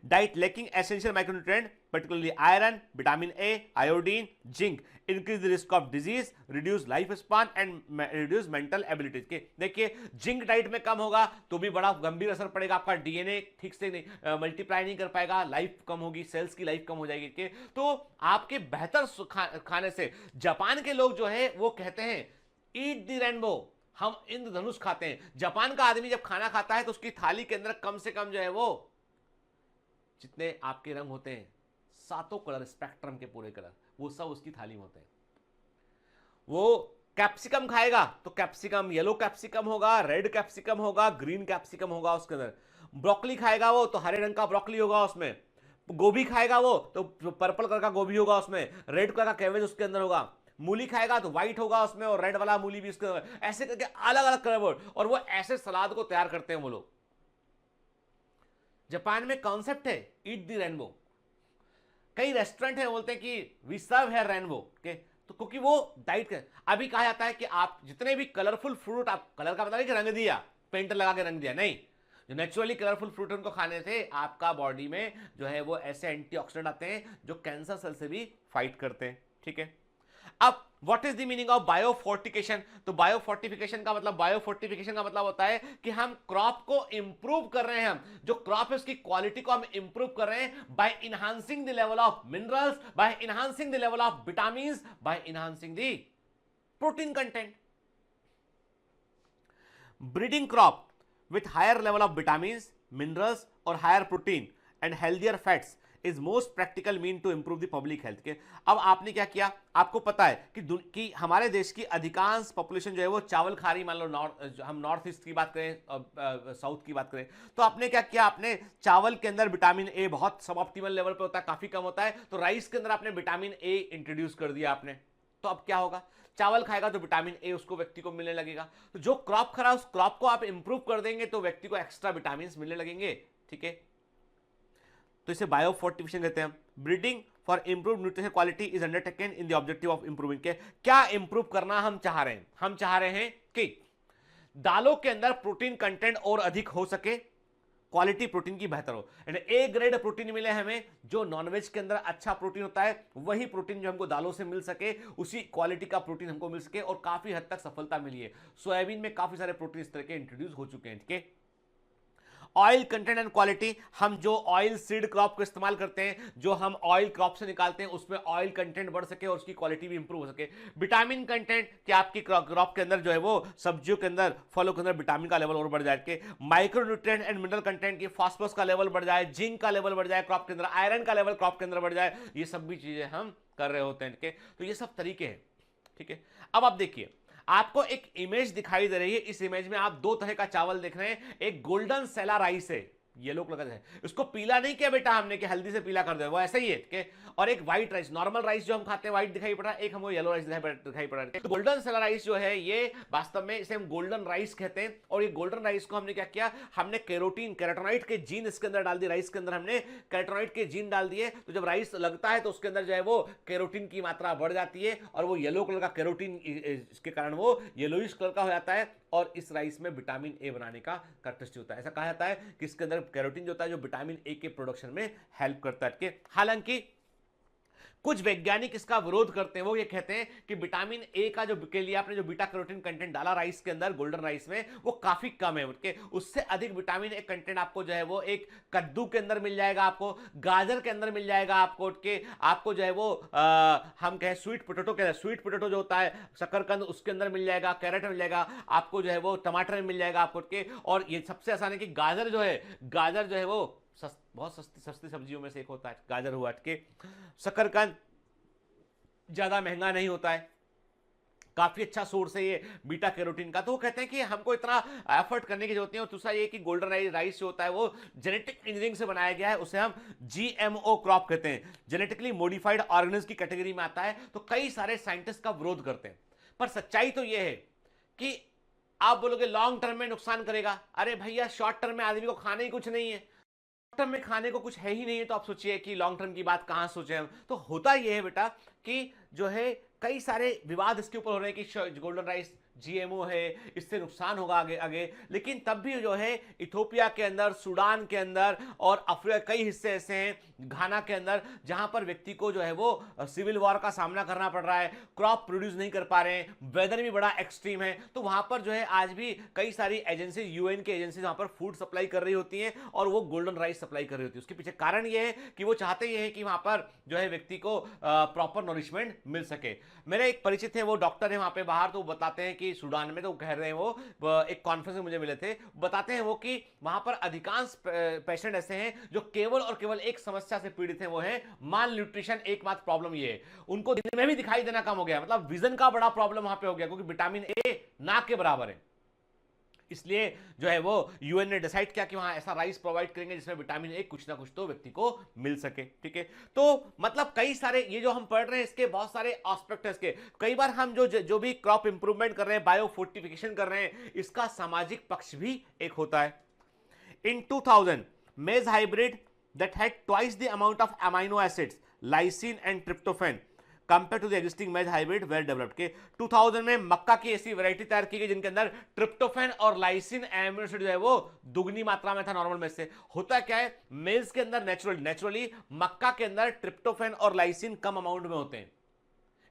Diet lacking essential micronutrient particularly iron, vitamin A, iodine, zinc increase the risk of disease, reduce life span and reduce mental abilities। के देखिए जिंक डाइट में कम होगा तो भी बड़ा गंभीर असर पड़ेगा, आपका डीएनए ठीक से नहीं मल्टीप्लाई नहीं कर पाएगा, लाइफ कम होगी, सेल्स की लाइफ कम हो जाएगी के। तो आपके बेहतर खाने से जापान के लोग जो है वो कहते हैं ईट द रेनबो, हम इंद्रधनुष खाते हैं। जापान का आदमी जब खाना खाता है तो उसकी थाली के अंदर कम से कम जो है वो जितने आपके रंग होते हैं, 7 कलर स्पेक्ट्रम के पूरे कलर, वो सब उसकी थाली में होते हैं। वो कैप्सिकम खाएगा तो कैप्सिकम, येलो कैप्सिकम होगा, रेड कैप्सिकम होगा, ग्रीन कैप्सिकम होगा उसके अंदर। ब्रोकली खाएगा वो तो हरे रंग का ब्रोकली होगा उसमें। गोभी खाएगा वो तो पर्पल कलर का गोभी होगा उसमें, रेड कलर का कैबेज उसके अंदर होगा। मूली खाएगा तो व्हाइट होगा उसमें और रेड वाला मूली भी उसके अंदर। ऐसे करके अलग अलग कलर, और वो ऐसे सलाद को तैयार करते हैं वो लोग। जापान में कॉन्सेप्ट है ईट द रेनबो। कई रेस्टोरेंट है बोलते हैं कि वी सर्व है रेनबो के, तो क्योंकि वो डाइट का। अभी कहा जाता है कि आप जितने भी कलरफुल फ्रूट, आप कलर का मतलब कि रंग दिया, पेंट लगा के रंग दिया, नहीं, जो नेचुरली कलरफुल फ्रूट उनको खाने से आपका बॉडी में जो है वो ऐसे एंटीऑक्सीडेंट आते हैं जो कैंसर सेल से भी फाइट करते हैं, ठीक है। अब what is the meaning of biofortification? तो बायोफोर्टिफिकेशन का मतलब होता है कि हम क्रॉप को इंप्रूव कर रहे हैं, हम जो क्रॉप है उसकी क्वालिटी को हम इंप्रूव कर रहे हैं by enhancing the level of minerals, by enhancing the level of vitamins, by enhancing the protein content. Breeding crop with higher level of vitamins, minerals और higher protein and healthier fats is most practical mean to improve the public health के। अब आपने क्या किया, आपको पता है कि हमारे देश की अधिकांश पॉपुलेशन जो है वो चावल खा रही, मान लो हम नॉर्थ ईस्ट की बात करें, साउथ की बात करें, तो आपने क्या किया, आपने चावल के अंदर विटामिन ए बहुत सब ऑप्टिमल लेवल पे होता है, काफी कम होता है, तो राइस के अंदर आपने विटामिन ए इंट्रोड्यूस कर दिया आपने। तो अब क्या होगा, चावल खाएगा तो विटामिन ए उसको व्यक्ति को मिलने लगेगा। तो जो क्रॉप खा रहा है उस क्रॉप को आप इंप्रूव कर देंगे तो व्यक्ति को एक्स्ट्रा विटामिन मिलने लगेंगे, ठीक है। तो इसे बायोफोर्टिफिकेशन कहते हैं। Breeding for improve nutrition quality is undertaken in the objective of improving के। क्या इंप्रूव करना हम चाह रहे हैं? हम चाह रहे हैं कि दालों के अंदर प्रोटीन कंटेंट और अधिक हो सके, क्वालिटी प्रोटीन की बेहतर हो, यानी ए ग्रेड प्रोटीन मिले हमें, जो नॉनवेज के अंदर अच्छा प्रोटीन होता है वही प्रोटीन जो हमको दालों से मिल सके, उसी क्वालिटी का प्रोटीन हमको मिल सके, और काफी हद तक सफलता मिली है। सोयाबीन में काफी सारे प्रोटीन इस तरह के इंट्रोड्यूस हो चुके हैं, ठीक है। ऑयल कंटेंट एंड क्वालिटी, हम जो ऑयल सीड क्रॉप को इस्तेमाल करते हैं, जो हम ऑयल क्रॉप से निकालते हैं, उसमें ऑयल कंटेंट बढ़ सके और उसकी क्वालिटी भी इंप्रूव हो सके। विटामिन कंटेंट, कि आपकी क्रॉप के अंदर जो है वो सब्जियों के अंदर, फलों के अंदर विटामिन का लेवल और बढ़ जाए के। माइक्रोन्यूट्रिएंट एंड मिनरल कंटेंट की, फास्फोरस का लेवल बढ़ जाए, जिंक का लेवल बढ़ जाए क्रॉप के अंदर, आयरन का लेवल क्रॉप के अंदर बढ़ जाए, ये सब भी चीजें हम कर रहे होते हैं, ठीक है। तो ये सब तरीके हैं, ठीक है। अब आप देखिए, आपको एक इमेज दिखाई दे रही है, इस इमेज में आप दो तरह का चावल देख रहे हैं। एक गोल्डन सेला राइस है, येलो कलर का है, उसको पीला नहीं किया बेटा हमने कि हल्दी से पीला कर दे, वो ऐसे ही है के। और एक व्हाइट राइस, नॉर्मल राइस जो हम खाते हैं व्हाइट दिखाई पड़ रहा है, एक हमको येलो राइस दिखाई पड़ रहा है। तो गोल्डन सेला राइस जो है ये वास्तव में इसे हम गोल्डन राइस कहते हैं। और ये गोल्डन राइस को हमने क्या किया, हमने कैरोटीनॉइड के जीन इसके अंदर डाल दिए, राइस के अंदर हमने कैरोटीनॉइड के जीन डाल दिए। तो जब राइस लगता है तो उसके अंदर जो है वो कैरोटीन की मात्रा बढ़ जाती है और वो येलो कलर का कैरोटीन के कारण वो येलोइश कलर का हो जाता है। और इस राइस में विटामिन ए बनाने का कैरेक्टरिस्टिक होता है। ऐसा कहा जाता है कि इसके अंदर कैरोटीन जो होता है जो विटामिन ए के प्रोडक्शन में हेल्प करता है। हालांकि कुछ वैज्ञानिक इसका विरोध करते हैं, वो ये कहते हैं कि विटामिन ए का जो के लिए आपने जो बीटा कैरोटीन कंटेंट डाला राइस के अंदर, गोल्डन राइस में, वो काफी कम है। उससे अधिक विटामिन ए कंटेंट आपको जो है वो एक कद्दू के अंदर मिल जाएगा, आपको गाजर के अंदर मिल जाएगा, आपको जो है वो हम कहें स्वीट पोटैटो के अंदर, स्वीट पोटैटो जो होता है शकरकंद उसके अंदर मिल जाएगा, कैरेट में मिल जाएगा, आपको जो है वो टमाटर में मिल जाएगा आपको। और ये सबसे आसान है कि गाजर जो है वो बहुत सस्ती सब्जियों में से एक होता है, गाजर हुआ के। शकरकंद ज्यादा महंगा नहीं होता है, काफी अच्छा सोर्स है ये बीटा कैरोटीन का। तो वो कहते हैं कि हमको इतना एफर्ट करने की जरूरत नहीं है। और दूसरा ये कि गोल्डन राइस जो होता है वो जेनेटिक इंजीनियरिंग से बनाया गया है, उसे हम जीएमओ क्रॉप कहते हैं, जेनेटिकली मॉडिफाइड ऑर्गेनिज्म की कैटेगरी में आता है। तो कई सारे साइंटिस्ट का विरोध करते हैं, पर सच्चाई तो ये है कि आप बोलोगे लॉन्ग टर्म में नुकसान करेगा। अरे भैया शॉर्ट टर्म में आदमी को खाने ही कुछ नहीं है, टर्म में खाने को कुछ है ही नहीं है, तो आप सोचिए कि लॉन्ग टर्म की बात कहां सोचे हम। तो होता यह है बेटा कि जो है कई सारे विवाद इसके ऊपर हो रहे हैं कि गोल्डन राइस जीएमओ है, इससे नुकसान होगा आगे। लेकिन तब भी जो है इथोपिया के अंदर, सूडान के अंदर और अफ्रीका कई हिस्से ऐसे हैं, घाना के अंदर, जहां पर व्यक्ति को जो है वो सिविल वॉर का सामना करना पड़ रहा है, क्रॉप प्रोड्यूस नहीं कर पा रहे हैं, वेदर भी बड़ा एक्सट्रीम है। तो वहां पर जो है आज भी कई सारी एजेंसी, यूएन की एजेंसी वहां पर फूड सप्लाई कर रही होती है और वो गोल्डन राइस सप्लाई कर रही होती है। उसके पीछे कारण ये है कि वो चाहते ये है कि वहां पर जो है व्यक्ति को प्रॉपर नॉरिशमेंट मिल सके। मेरे एक परिचित है, वो डॉक्टर है वहां पे बाहर, तो बताते हैं कि सूडान में, तो कह रहे हैं वो एक कॉन्फ्रेंस में मुझे मिले थे, बताते हैं वो कि वहां पर अधिकांश पेशेंट ऐसे हैं जो केवल और केवल एक समस्या से पीड़ित हैं, वो है माल न्यूट्रिशन। एकमात्र प्रॉब्लम ये है, उनको दिन में भी दिखाई देना कम हो गया, मतलब विजन का बड़ा प्रॉब्लम वहां पे हो गया, क्योंकि विटामिन ए ना के बराबर है। इसलिए जो है वो यूएन ने डिसाइड किया कि वहां ऐसा राइस प्रोवाइड करेंगे जिसमें विटामिन ए कुछ ना कुछ तो व्यक्ति को मिल सके। ठीक है, तो मतलब कई सारे ये जो हम पढ़ रहे हैं इसके बहुत सारे एस्पेक्ट है इसके। कई बार हम जो भी क्रॉप इंप्रूवमेंट कर रहे हैं, बायो फोर्टिफिकेशन कर रहे हैं, इसका सामाजिक पक्ष भी एक होता है। इन 2000 मेज hybrid that had twice the amount of amino acids, lysine and tryptophan compared to the existing maize hybrid were developed। के 2000 में मक्का की ऐसी वैरायटी तैयार की गई जिनके अंदर ट्रिप्टोफैन और लाइसिन एमिनो एसिड जो है वो दुगनी मात्रा में था नॉर्मल मेज से। होता क्या है, मेज के अंदर नेचुरली मक्का के अंदर ट्रिप्टोफैन और लाइसिन कम अमाउंट में होते हैं,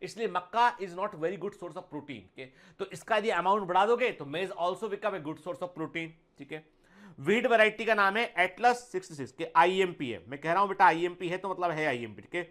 इसलिए makka is not very good source of protein के। तो इसका यदि अमाउंट बढ़ा दोगे तो maize also become a good source of protein. ठीक है, वीट वैरायटी का नाम है एटलस 66 के, आईएमपी है, मैं कह रहा हूं बेटा आईएमपी है तो मतलब है आईएमपी। ठीक है,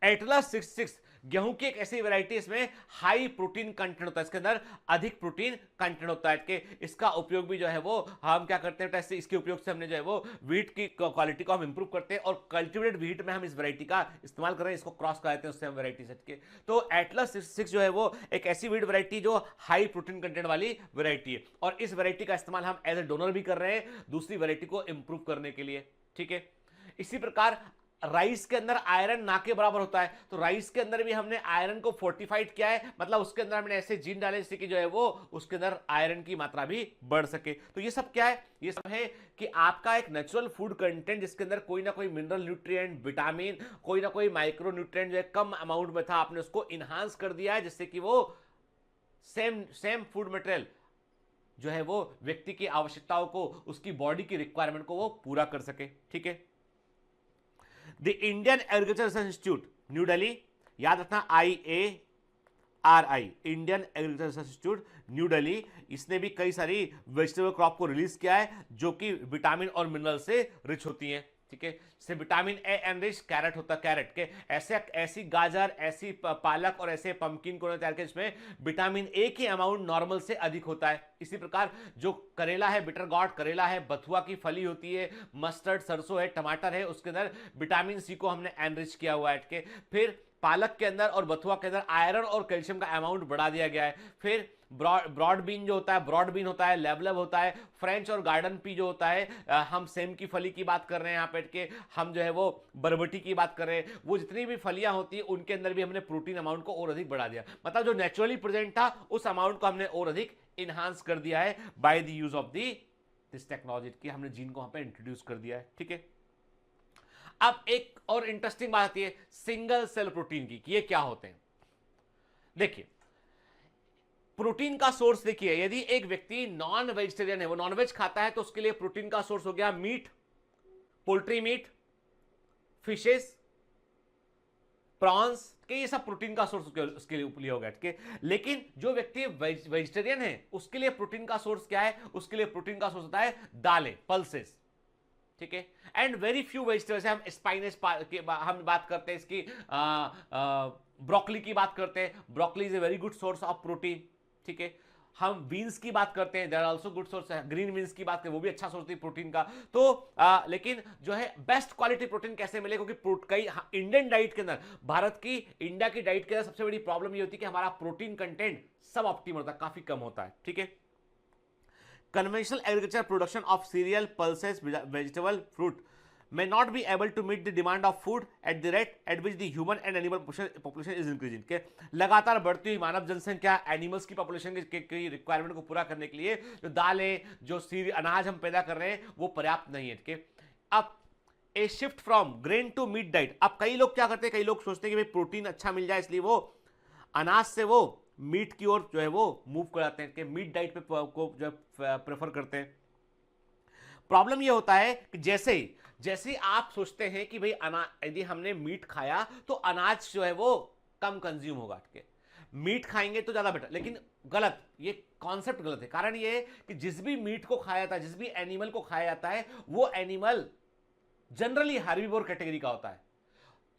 एटलस 66 गेहूं की एक ऐसी वैरायटी, इसमें हाई प्रोटीन कंटेंट होता है, इसके अंदर अधिक प्रोटीन कंटेंट होता है। कि इसका उपयोग भी जो है वो हम क्या करते हैं, ऐसे इसके उपयोग से हमने जो है वो व्हीट की क्वालिटी को हम इंप्रूव करते हैं और कल्टिवेटेड व्हीट में हम इस वैरायटी का इस्तेमाल कर रहे हैं, इसको क्रॉस कराते हैं उससे हम वैरायटी सेट के। तो एटलस 66 जो है वो एक ऐसी व्हीट वैरायटी जो हाई प्रोटीन कंटेंट वाली वैरायटी है, और इस वैरायटी का इस्तेमाल हम एज ए डोनर भी कर रहे हैं दूसरी वैरायटी को इंप्रूव करने के लिए। ठीक है, इसी प्रकार राइस के अंदर आयरन ना के बराबर होता है, तो राइस के अंदर भी हमने आयरन को फोर्टिफाइड किया है, मतलब उसके अंदर हमने ऐसे जीन डाले जिससे कि जो है वो उसके अंदर आयरन की मात्रा भी बढ़ सके। तो ये सब क्या है, ये सब है कि आपका एक नेचुरल फूड कंटेंट जिसके अंदर कोई ना कोई मिनरल न्यूट्रिएंट, विटामिन, कोई ना कोई माइक्रो न्यूट्रिएंट जो है कम अमाउंट में था, आपने उसको इनहांस कर दिया है जिससे कि वो सेम फूड मटेरियल जो है वो व्यक्ति की आवश्यकताओं को, उसकी बॉडी की रिक्वायरमेंट को वो पूरा कर सके। ठीक है, the Indian agriculture research institute new Delhi, याद रखना IARI, Indian agriculture research institute new Delhi, इसने भी कई सारी वेजिटेबल क्रॉप को रिलीज किया है जो कि विटामिन और मिनरल से रिच होती हैं। ठीक है, से विटामिन ए एनरिच कैरेट होता है, कैरेट के ऐसी गाजर, ऐसी पालक और ऐसे पंपकिन को तैयार किया जिसमें विटामिन ए की अमाउंट नॉर्मल से अधिक होता है। इसी प्रकार जो करेला है, बिटर गॉड करेला है, बथुआ की फली होती है, मस्टर्ड सरसों है, टमाटर है, उसके अंदर विटामिन सी को हमने एनरिच किया हुआ है। फिर पालक के अंदर और बथुआ के अंदर आयरन और कैल्शियम का अमाउंट बढ़ा दिया गया है। फिर ब्रॉड बीन जो होता है, ब्रॉड बीन होता है, लेबलब होता है, फ्रेंच और गार्डन पी जो होता है, हम सेम की फली की बात कर रहे हैं यहाँ पे के, हम जो है वो बरबटी की बात कर रहे हैं, वो जितनी भी फलियां होती है उनके अंदर भी हमने प्रोटीन अमाउंट को और अधिक बढ़ा दिया। मतलब जो नेचुरली प्रेजेंट था उस अमाउंट को हमने और अधिक इनहांस कर दिया है by the use of this technology की, हमने जीन को वहां पे इंट्रोड्यूस कर दिया है। ठीक है, अब एक और इंटरेस्टिंग बात आती है सिंगल सेल प्रोटीन की, कि ये क्या होते हैं। देखिए, प्रोटीन का सोर्स देखिए, यदि एक व्यक्ति नॉन वेजिटेरियन है, वो नॉन वेज खाता है, तो उसके लिए प्रोटीन का सोर्स हो गया meat, poultry meat, fishes, prawns के, ये सब प्रोटीन का सोर्स उसके लिए हो गया। ठीक है, लेकिन जो व्यक्ति वेजिटेरियन है उसके लिए प्रोटीन का सोर्स क्या है? उसके लिए प्रोटीन का सोर्स होता है दालें, पल्सेस। ठीक है, एंड वेरी फ्यू वेजिटेबल्स, हम स्पाइनस हम बात करते हैं इसकी, ब्रोकली की बात करते हैं, broccoli is a very good source of protein. ठीक है, हम बीन्स की बात करते हैं, there are also good source है, ग्रीन बीन्स की बात करें वो भी अच्छा सोर्स है प्रोटीन का। तो लेकिन जो है बेस्ट क्वालिटी प्रोटीन कैसे मिले, क्योंकि कई इंडियन डाइट के अंदर, भारत की, इंडिया की डाइट के अंदर सबसे बड़ी प्रॉब्लम ये होती है कि हमारा प्रोटीन कंटेंट सब ऑप्टिमल होता है, काफी कम होता है। ठीक है, conventional agriculture production of cereal, pulses, vegetable, fruit may not be able to meet the demand of food at the rate at which the human and animal population is increasing। के लगातार बढ़ती हुई मानव जनसंख्या एनिमल्स की population की requirement को पूरा करने के लिए जो दालें, जो अनाज हम पैदा कर रहे हैं वो पर्याप्त नहीं है। ठीक है, अब a shift from grain to meat diet. अब कई लोग क्या करते हैं, कई लोग सोचते हैं कि भाई प्रोटीन अच्छा मिल जाए, इसलिए वो अनाज से वो मीट की ओर जो है वो मूव कर जाते हैं, कि मीट डाइट पे को जो है प्रेफर करते हैं। प्रॉब्लम ये होता है कि जैसे आप सोचते हैं कि भाई यदि हमने मीट खाया तो अनाज जो है वो कम कंज्यूम होगा, ठीक है, मीट खाएंगे तो ज्यादा बेटर, लेकिन गलत, ये कॉन्सेप्ट गलत है। कारण ये है कि जिस भी मीट को खाया जाता है, जिस भी एनिमल को खाया जाता है, वो एनिमल जनरली हार्बिवोर कैटेगरी का होता है।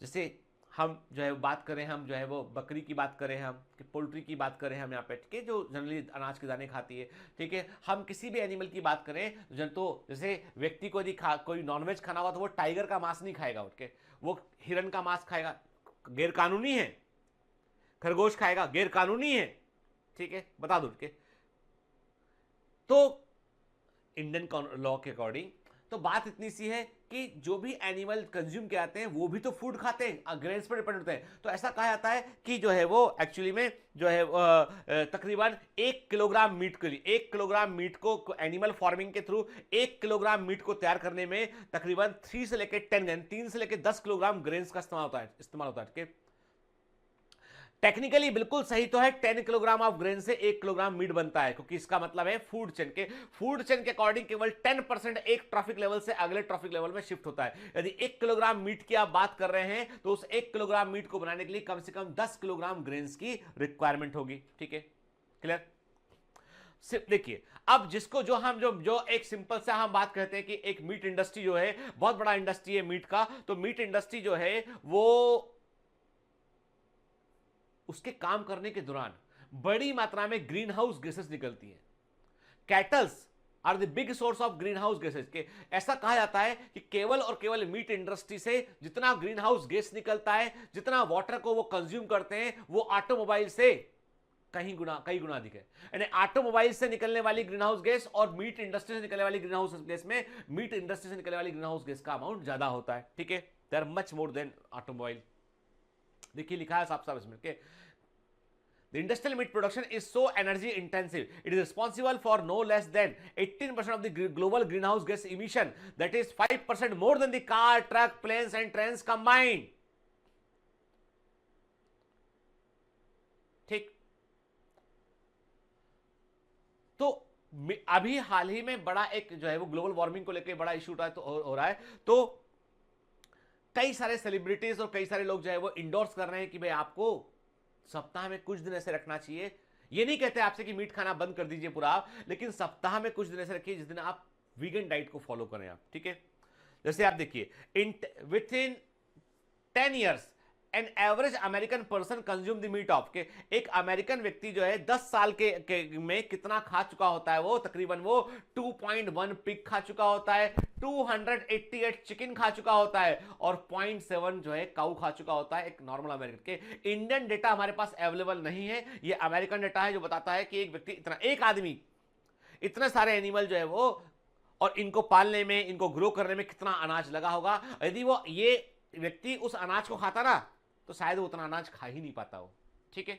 जैसे हम जो है बात करें, हम जो है वो बकरी की बात करें, हम पोल्ट्री की बात करें, हम यहाँ पे, ठीक है, जो जनरली अनाज के दाने खाती है। ठीक है, हम किसी भी एनिमल की बात करें तो जैसे व्यक्ति को यदि कोई नॉनवेज खाना हुआ तो वो टाइगर का मांस नहीं खाएगा, उठ के वो हिरन का मांस खाएगा, गैर कानूनी है। खरगोश खाएगा, गैर कानूनी है। ठीक है, बता दो के। तो इंडियन लॉ के अकॉर्डिंग तो बात इतनी सी है कि जो भी एनिमल कंज्यूम किए जाते हैं वो भी तो फूड खाते हैं, ग्रेन्स पर डिपेंड होते हैं। तो ऐसा कहा जाता है कि जो है वो एक्चुअली में जो है तकरीबन 1 किलोग्राम मीट के लिए, 1 किलोग्राम मीट को एनिमल फार्मिंग के थ्रू 1 किलोग्राम मीट को तैयार करने में तकरीबन 3 से लेकर 10 ग्रेन, 3 से लेकर 10 किलोग्राम ग्रेन्स का इस्तेमाल होता है। टेक्निकली बिल्कुल सही तो है, 10 किलोग्राम ऑफ ग्रेन से 1 किलोग्राम मीट बनता है, क्योंकि इसका मतलब है फूड चेन के अकॉर्डिंग केवल 10% एक ट्रॉफिक लेवल से अगले ट्रॉफिक लेवल में शिफ्ट होता है। यदि 1 किलोग्राम मीट की आप बात कर रहे हैं तो उस 1 किलोग्राम मीट को बनाने के लिए कम से कम 10 किलोग्राम ग्रेन्स की रिक्वायरमेंट होगी। ठीक है, क्लियर? देखिए, अब जिसको जो एक सिंपल सा हम बात करते हैं कि एक मीट इंडस्ट्री जो है बहुत बड़ा इंडस्ट्री है मीट का, तो मीट इंडस्ट्री जो है वो उसके काम करने के दौरान बड़ी मात्रा में ग्रीन हाउस गैसेस निकलती हैं। Cattles are the big source of green house gases के। ऐसा कहा जाता है कि केवल और केवल मीट इंडस्ट्री से जितना ग्रीन हाउस गैस निकलता है, जितना वाटर को वो कंज्यूम करते हैं, वो ऑटोमोबाइल से कई गुना अधिक है। यानी ऑटोमोबाइल से निकलने वाली ग्रीन हाउस गैस और मीट इंडस्ट्री से निकलने वाली ग्रीन हाउस गैस में, मीट इंडस्ट्री से निकलने वाली ग्रीन हाउस गैस का अमाउंट ज्यादा होता है। ठीक है, they are much more than automobile. देखिए लिखा है साफ इसमें के the industrial meat production is so energy intensive, it is responsible for no less than 18% of the global greenhouse gas emission, that is 5% more than the car, truck, planes and trains combined। ठीक, तो अभी हाल ही में बड़ा एक जो है वो global warming को लेकर बड़ा इशू हो रहा है, तो कई सारे सेलिब्रिटीज और कई सारे लोग जो है वो इंडोर्स कर रहे हैं कि भाई आपको सप्ताह में कुछ दिन ऐसे रखना चाहिए। ये नहीं कहते आपसे कि मीट खाना बंद कर दीजिए पूरा आप, लेकिन सप्ताह में कुछ दिन ऐसे रखिए जिस दिन आप वीगन डाइट को फॉलो करें आप। ठीक है, जैसे आप देखिए within 10 years an average American person consume the meat of, के एक अमेरिकन व्यक्ति जो है 10 साल के में कितना खा चुका होता है, वो तकरीबन वो 2.1 पिग खा चुका होता है, 288 चिकन खा चुका होता है और 0.7 जो है काऊ खा चुका होता है, एक नॉर्मल अमेरिकन के। इंडियन डेटा हमारे पास अवेलेबल नहीं है, ये अमेरिकन डेटा है जो बताता है कि एक व्यक्ति इतना, एक आदमी इतने सारे एनिमल जो है वो और इनको पालने में, इनको ग्रो करने में कितना अनाज लगा होगा। यदि वो ये व्यक्ति उस अनाज को खाता ना तो शायद वो उतना अनाज खा ही नहीं पाता हो। ठीक है,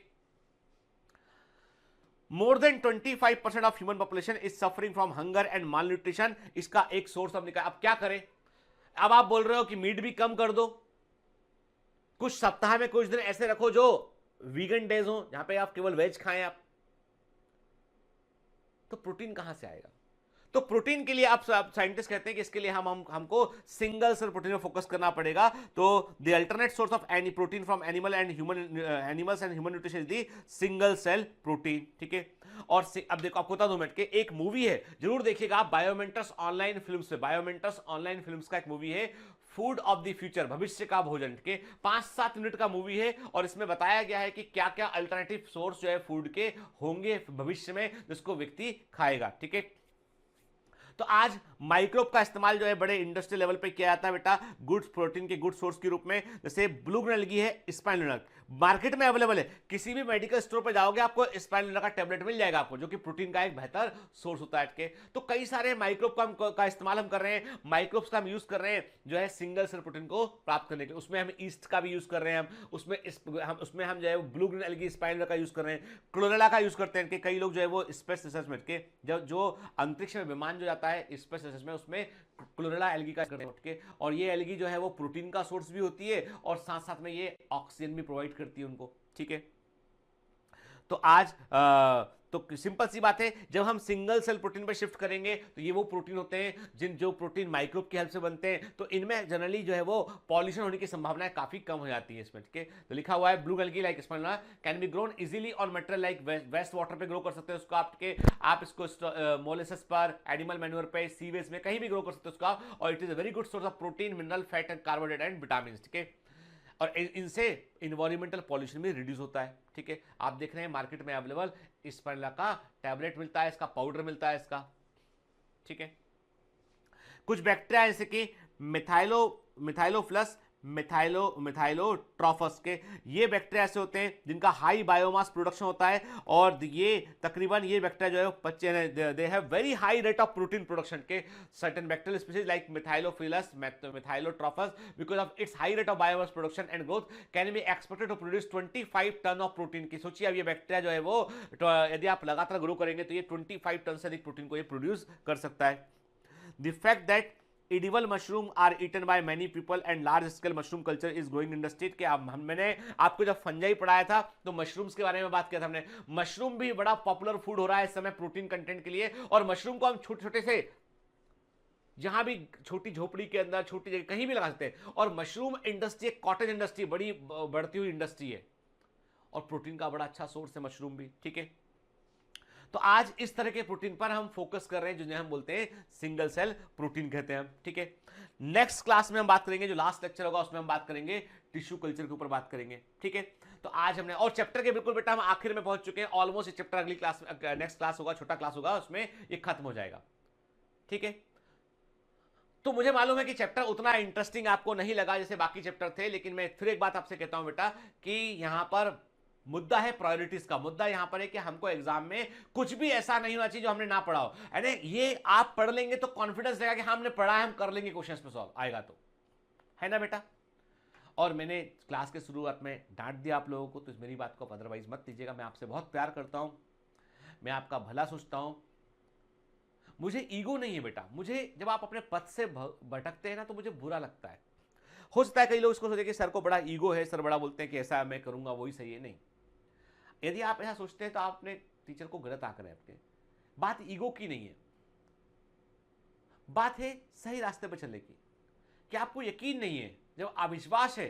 more then 25% of human population is suffering from hunger and mall nutrition, इसका एक सोर्स हम निकाल। अब क्या करें, अब आप बोल रहे हो कि मीट भी कम कर दो, कुछ सप्ताह में कुछ दिन ऐसे रखो जो वीगन डेज हो, जहां पे आप केवल वेज खाएं आप, तो प्रोटीन कहां से आएगा? तो प्रोटीन के लिए आप साइंटिस्ट कहते हैं कि इसके लिए हमको सिंगल सेल प्रोटीन में फोकस करना पड़ेगा। तो the alternate source of any protein from animal and human, animals and human nutrition is the single cell protein. ठीक है, और अब देखो आपको बता 2 मिनट के, एक मूवी है जरूर देखिएगा आप, बायोमेंटर्स ऑनलाइन फिल्म्स पे, बायोमेंटर्स ऑनलाइन फिल्म्स का एक मूवी है फूड ऑफ द फ्यूचर, भविष्य का भोजन, के 5-7 मिनट का मूवी है और इसमें बताया गया है कि क्या क्या अल्टरनेटिव सोर्स जो है फूड के होंगे भविष्य में जिसको व्यक्ति खाएगा। ठीक है, तो आज माइक्रोब का इस्तेमाल जो है बड़े इंडस्ट्रियल लेवल पे किया जाता है बेटा, गुड्स प्रोटीन के गुड सोर्स के रूप में। जैसे ब्लू ग्रेन एल्गी है, स्पाइरुलिना मार्केट में अवेलेबल है, किसी भी मेडिकल स्टोर पे जाओगे आपको स्पाइरुलिना का टैबलेट मिल जाएगा आपको, जो कि प्रोटीन का एक बेहतर सोर्स होता है। के तो कई सारे माइक्रोब का इस्तेमाल हम कर रहे हैं, माइक्रोब्स का हम यूज कर रहे हैं जो है सिंगल सेल प्रोटीन को प्राप्त करने के। उसमें हम ईस्ट का भी यूज कर रहे हैं, उसमें हम जो है ब्लू ग्रेन एल्गी स्पाइरुलिना का यूज कर रहे हैं, क्लोरेला का यूज करते हैं। कि कई लोग जो है वो स्पेस रिसर्च में के जो अंतरिक्ष में विमान जो जाता है स्पेस रिसर्च में, उसमें क्लोरेला एल्गी का करते हैं। और ये एल्गी जो है वो प्रोटीन का सोर्स भी होती है और साथ साथ में ये ऑक्सीजन भी प्रोवाइड करती है उनको। ठीक है, तो आज तो सिंपल सी बात है, जब हम सिंगल सेल प्रोटीन पर शिफ्ट करेंगे तो ये वो प्रोटीन होते हैं जो प्रोटीन माइक्रोब की हेल्प से बनते हैं, तो इनमें जनरली जो है वो पॉल्यूशन होने की संभावनाएं काफी कम हो जाती है इसमें। ठीक है, तो लिखा हुआ है blue algae like spirulina can be grown easily on material like waste water पे ग्रो कर सकते हैं उसको आप इसको मोलेसेस पर, एनिमल मैन्योर पे, सीवेज में कहीं भी ग्रो कर सकते हैं उसका, और it is a very good source of protein, mineral, fat and carbohydrate and vitamin. ठीक है, और इनसे इन्वायरमेंटल पॉल्यूशन भी रिड्यूस होता है। ठीक है, आप देख रहे हैं मार्केट में अवेलेबल स्पाइरुलिना का टैबलेट मिलता है, इसका पाउडर मिलता है इसका। ठीक है, कुछ बैक्टीरिया जैसे कि मिथाइलोफ्लस मिथाइलोट्रॉफस, के ये बैक्टीरिया ऐसे होते हैं जिनका हाई बायोमास प्रोडक्शन होता है, और ये तकरीबन ये बैक्टीरिया जो है they have very high rate of protein production. के certain bacterial species like Methylophilus methylotrophus because of its high rate of biomass production and growth can be expected to produce 25 ton of protein. की सोचिए अब ये bacteria जो है वो यदि आप लगातार ग्रो करेंगे तो ये 25 टन से अधिक प्रोटीन को ये प्रोड्यूस कर सकता है। The fact that edible mushroom are eaten by many people and large scale mushroom culture is growing in the state। के मैंने आपको जब फंजाई पढ़ाया था तो मशरूम्स के बारे में बात किया था हमने, मशरूम भी बड़ा पॉपुलर फूड हो रहा है इस समय प्रोटीन कंटेंट के लिए, और मशरूम को हम छोटे छोटे से जहां भी छोटी झोपड़ी के अंदर, छोटी जगह कहीं भी लगा सकते हैं। और मशरूम इंडस्ट्री एक कॉटेज इंडस्ट्री, बड़ी बढ़ती हुई इंडस्ट्री है और प्रोटीन का बड़ा अच्छा सोर्स है मशरूम भी। ठीक है, तो आज इस तरह के प्रोटीन पर हम फोकस कर रहे हैं जिन्हें हम बोलते हैं सिंगल सेल प्रोटीन कहते हैं। ठीक है, नेक्स्ट क्लास में हम बात करेंगे, जो लास्ट लेक्चर होगा उसमें हम बात करेंगे टिश्यू कल्चर के ऊपर बात करेंगे। ठीक है, तो आज हमने, और चैप्टर के बिल्कुल बेटा हम आखिर में पहुंच चुके हैं ऑलमोस्ट। ये चैप्टर अगली क्लास में, नेक्स्ट क्लास होगा, छोटा क्लास होगा, उसमें ये खत्म हो जाएगा। ठीक है, तो मुझे मालूम है कि चैप्टर उतना इंटरेस्टिंग आपको नहीं लगा जैसे बाकी चैप्टर थे, लेकिन मैं फिर एक बात आपसे कहता हूं बेटा कि यहां पर मुद्दा है प्रायोरिटीज का। मुद्दा यहां पर है कि हमको एग्जाम में कुछ भी ऐसा नहीं होना चाहिए जो हमने ना पढ़ा हो। अरे ये आप पढ़ लेंगे तो कॉन्फिडेंस रहेगा कि हमने पढ़ा है, हम कर लेंगे, क्वेश्चंस पे सॉल्व आएगा, तो है ना बेटा। और मैंने क्लास के शुरुआत में डांट दिया आप लोगों को, तो मेरी बात को अदरवाइज मत लीजिएगा। मैं आपसे बहुत प्यार करता हूं, मैं आपका भला सोचता हूं, मुझे ईगो नहीं है बेटा। मुझे जब आप अपने पद से भटकते हैं ना तो मुझे बुरा लगता है। हो सकता है कई लोग इसको सोचे कि सर को बड़ा ईगो है, सर बड़ा बोलते हैं कि ऐसा मैं करूंगा वही सही है। नहीं, यदि आप ऐसा सोचते हैं तो आप अपने टीचर को गलत आंक रहे हैं। आपके बात ईगो की नहीं है, बात है सही रास्ते पर चलने की। क्या आपको यकीन नहीं है, जब अविश्वास है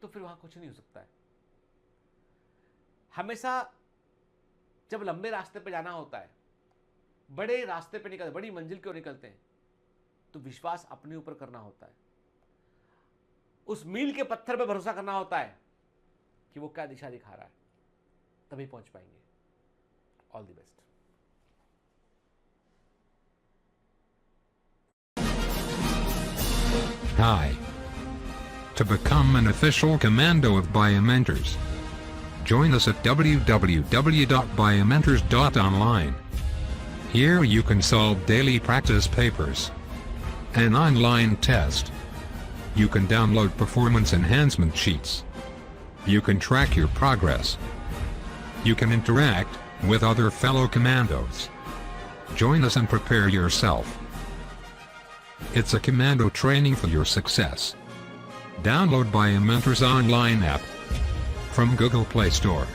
तो फिर वहां कुछ नहीं हो सकता है। हमेशा जब लंबे रास्ते पर जाना होता है, बड़े रास्ते पे निकलते, बड़ी मंजिल की ओर निकलते हैं, तो विश्वास अपने ऊपर करना होता है। उस मील के पत्थर पे भरोसा करना होता है कि वो क्या दिशा दिखा रहा है, तभी पहुंच पाएंगे। All the best. Hi. To become an official commando of Biomentors, join us at www.biomentors.online. Here you can solve daily practice papers, an online test. You can download performance enhancement sheets. You can track your progress. You can interact with other fellow commandos. Join us and prepare yourself. It's a commando training for your success. Download Biomentors online app from Google Play Store.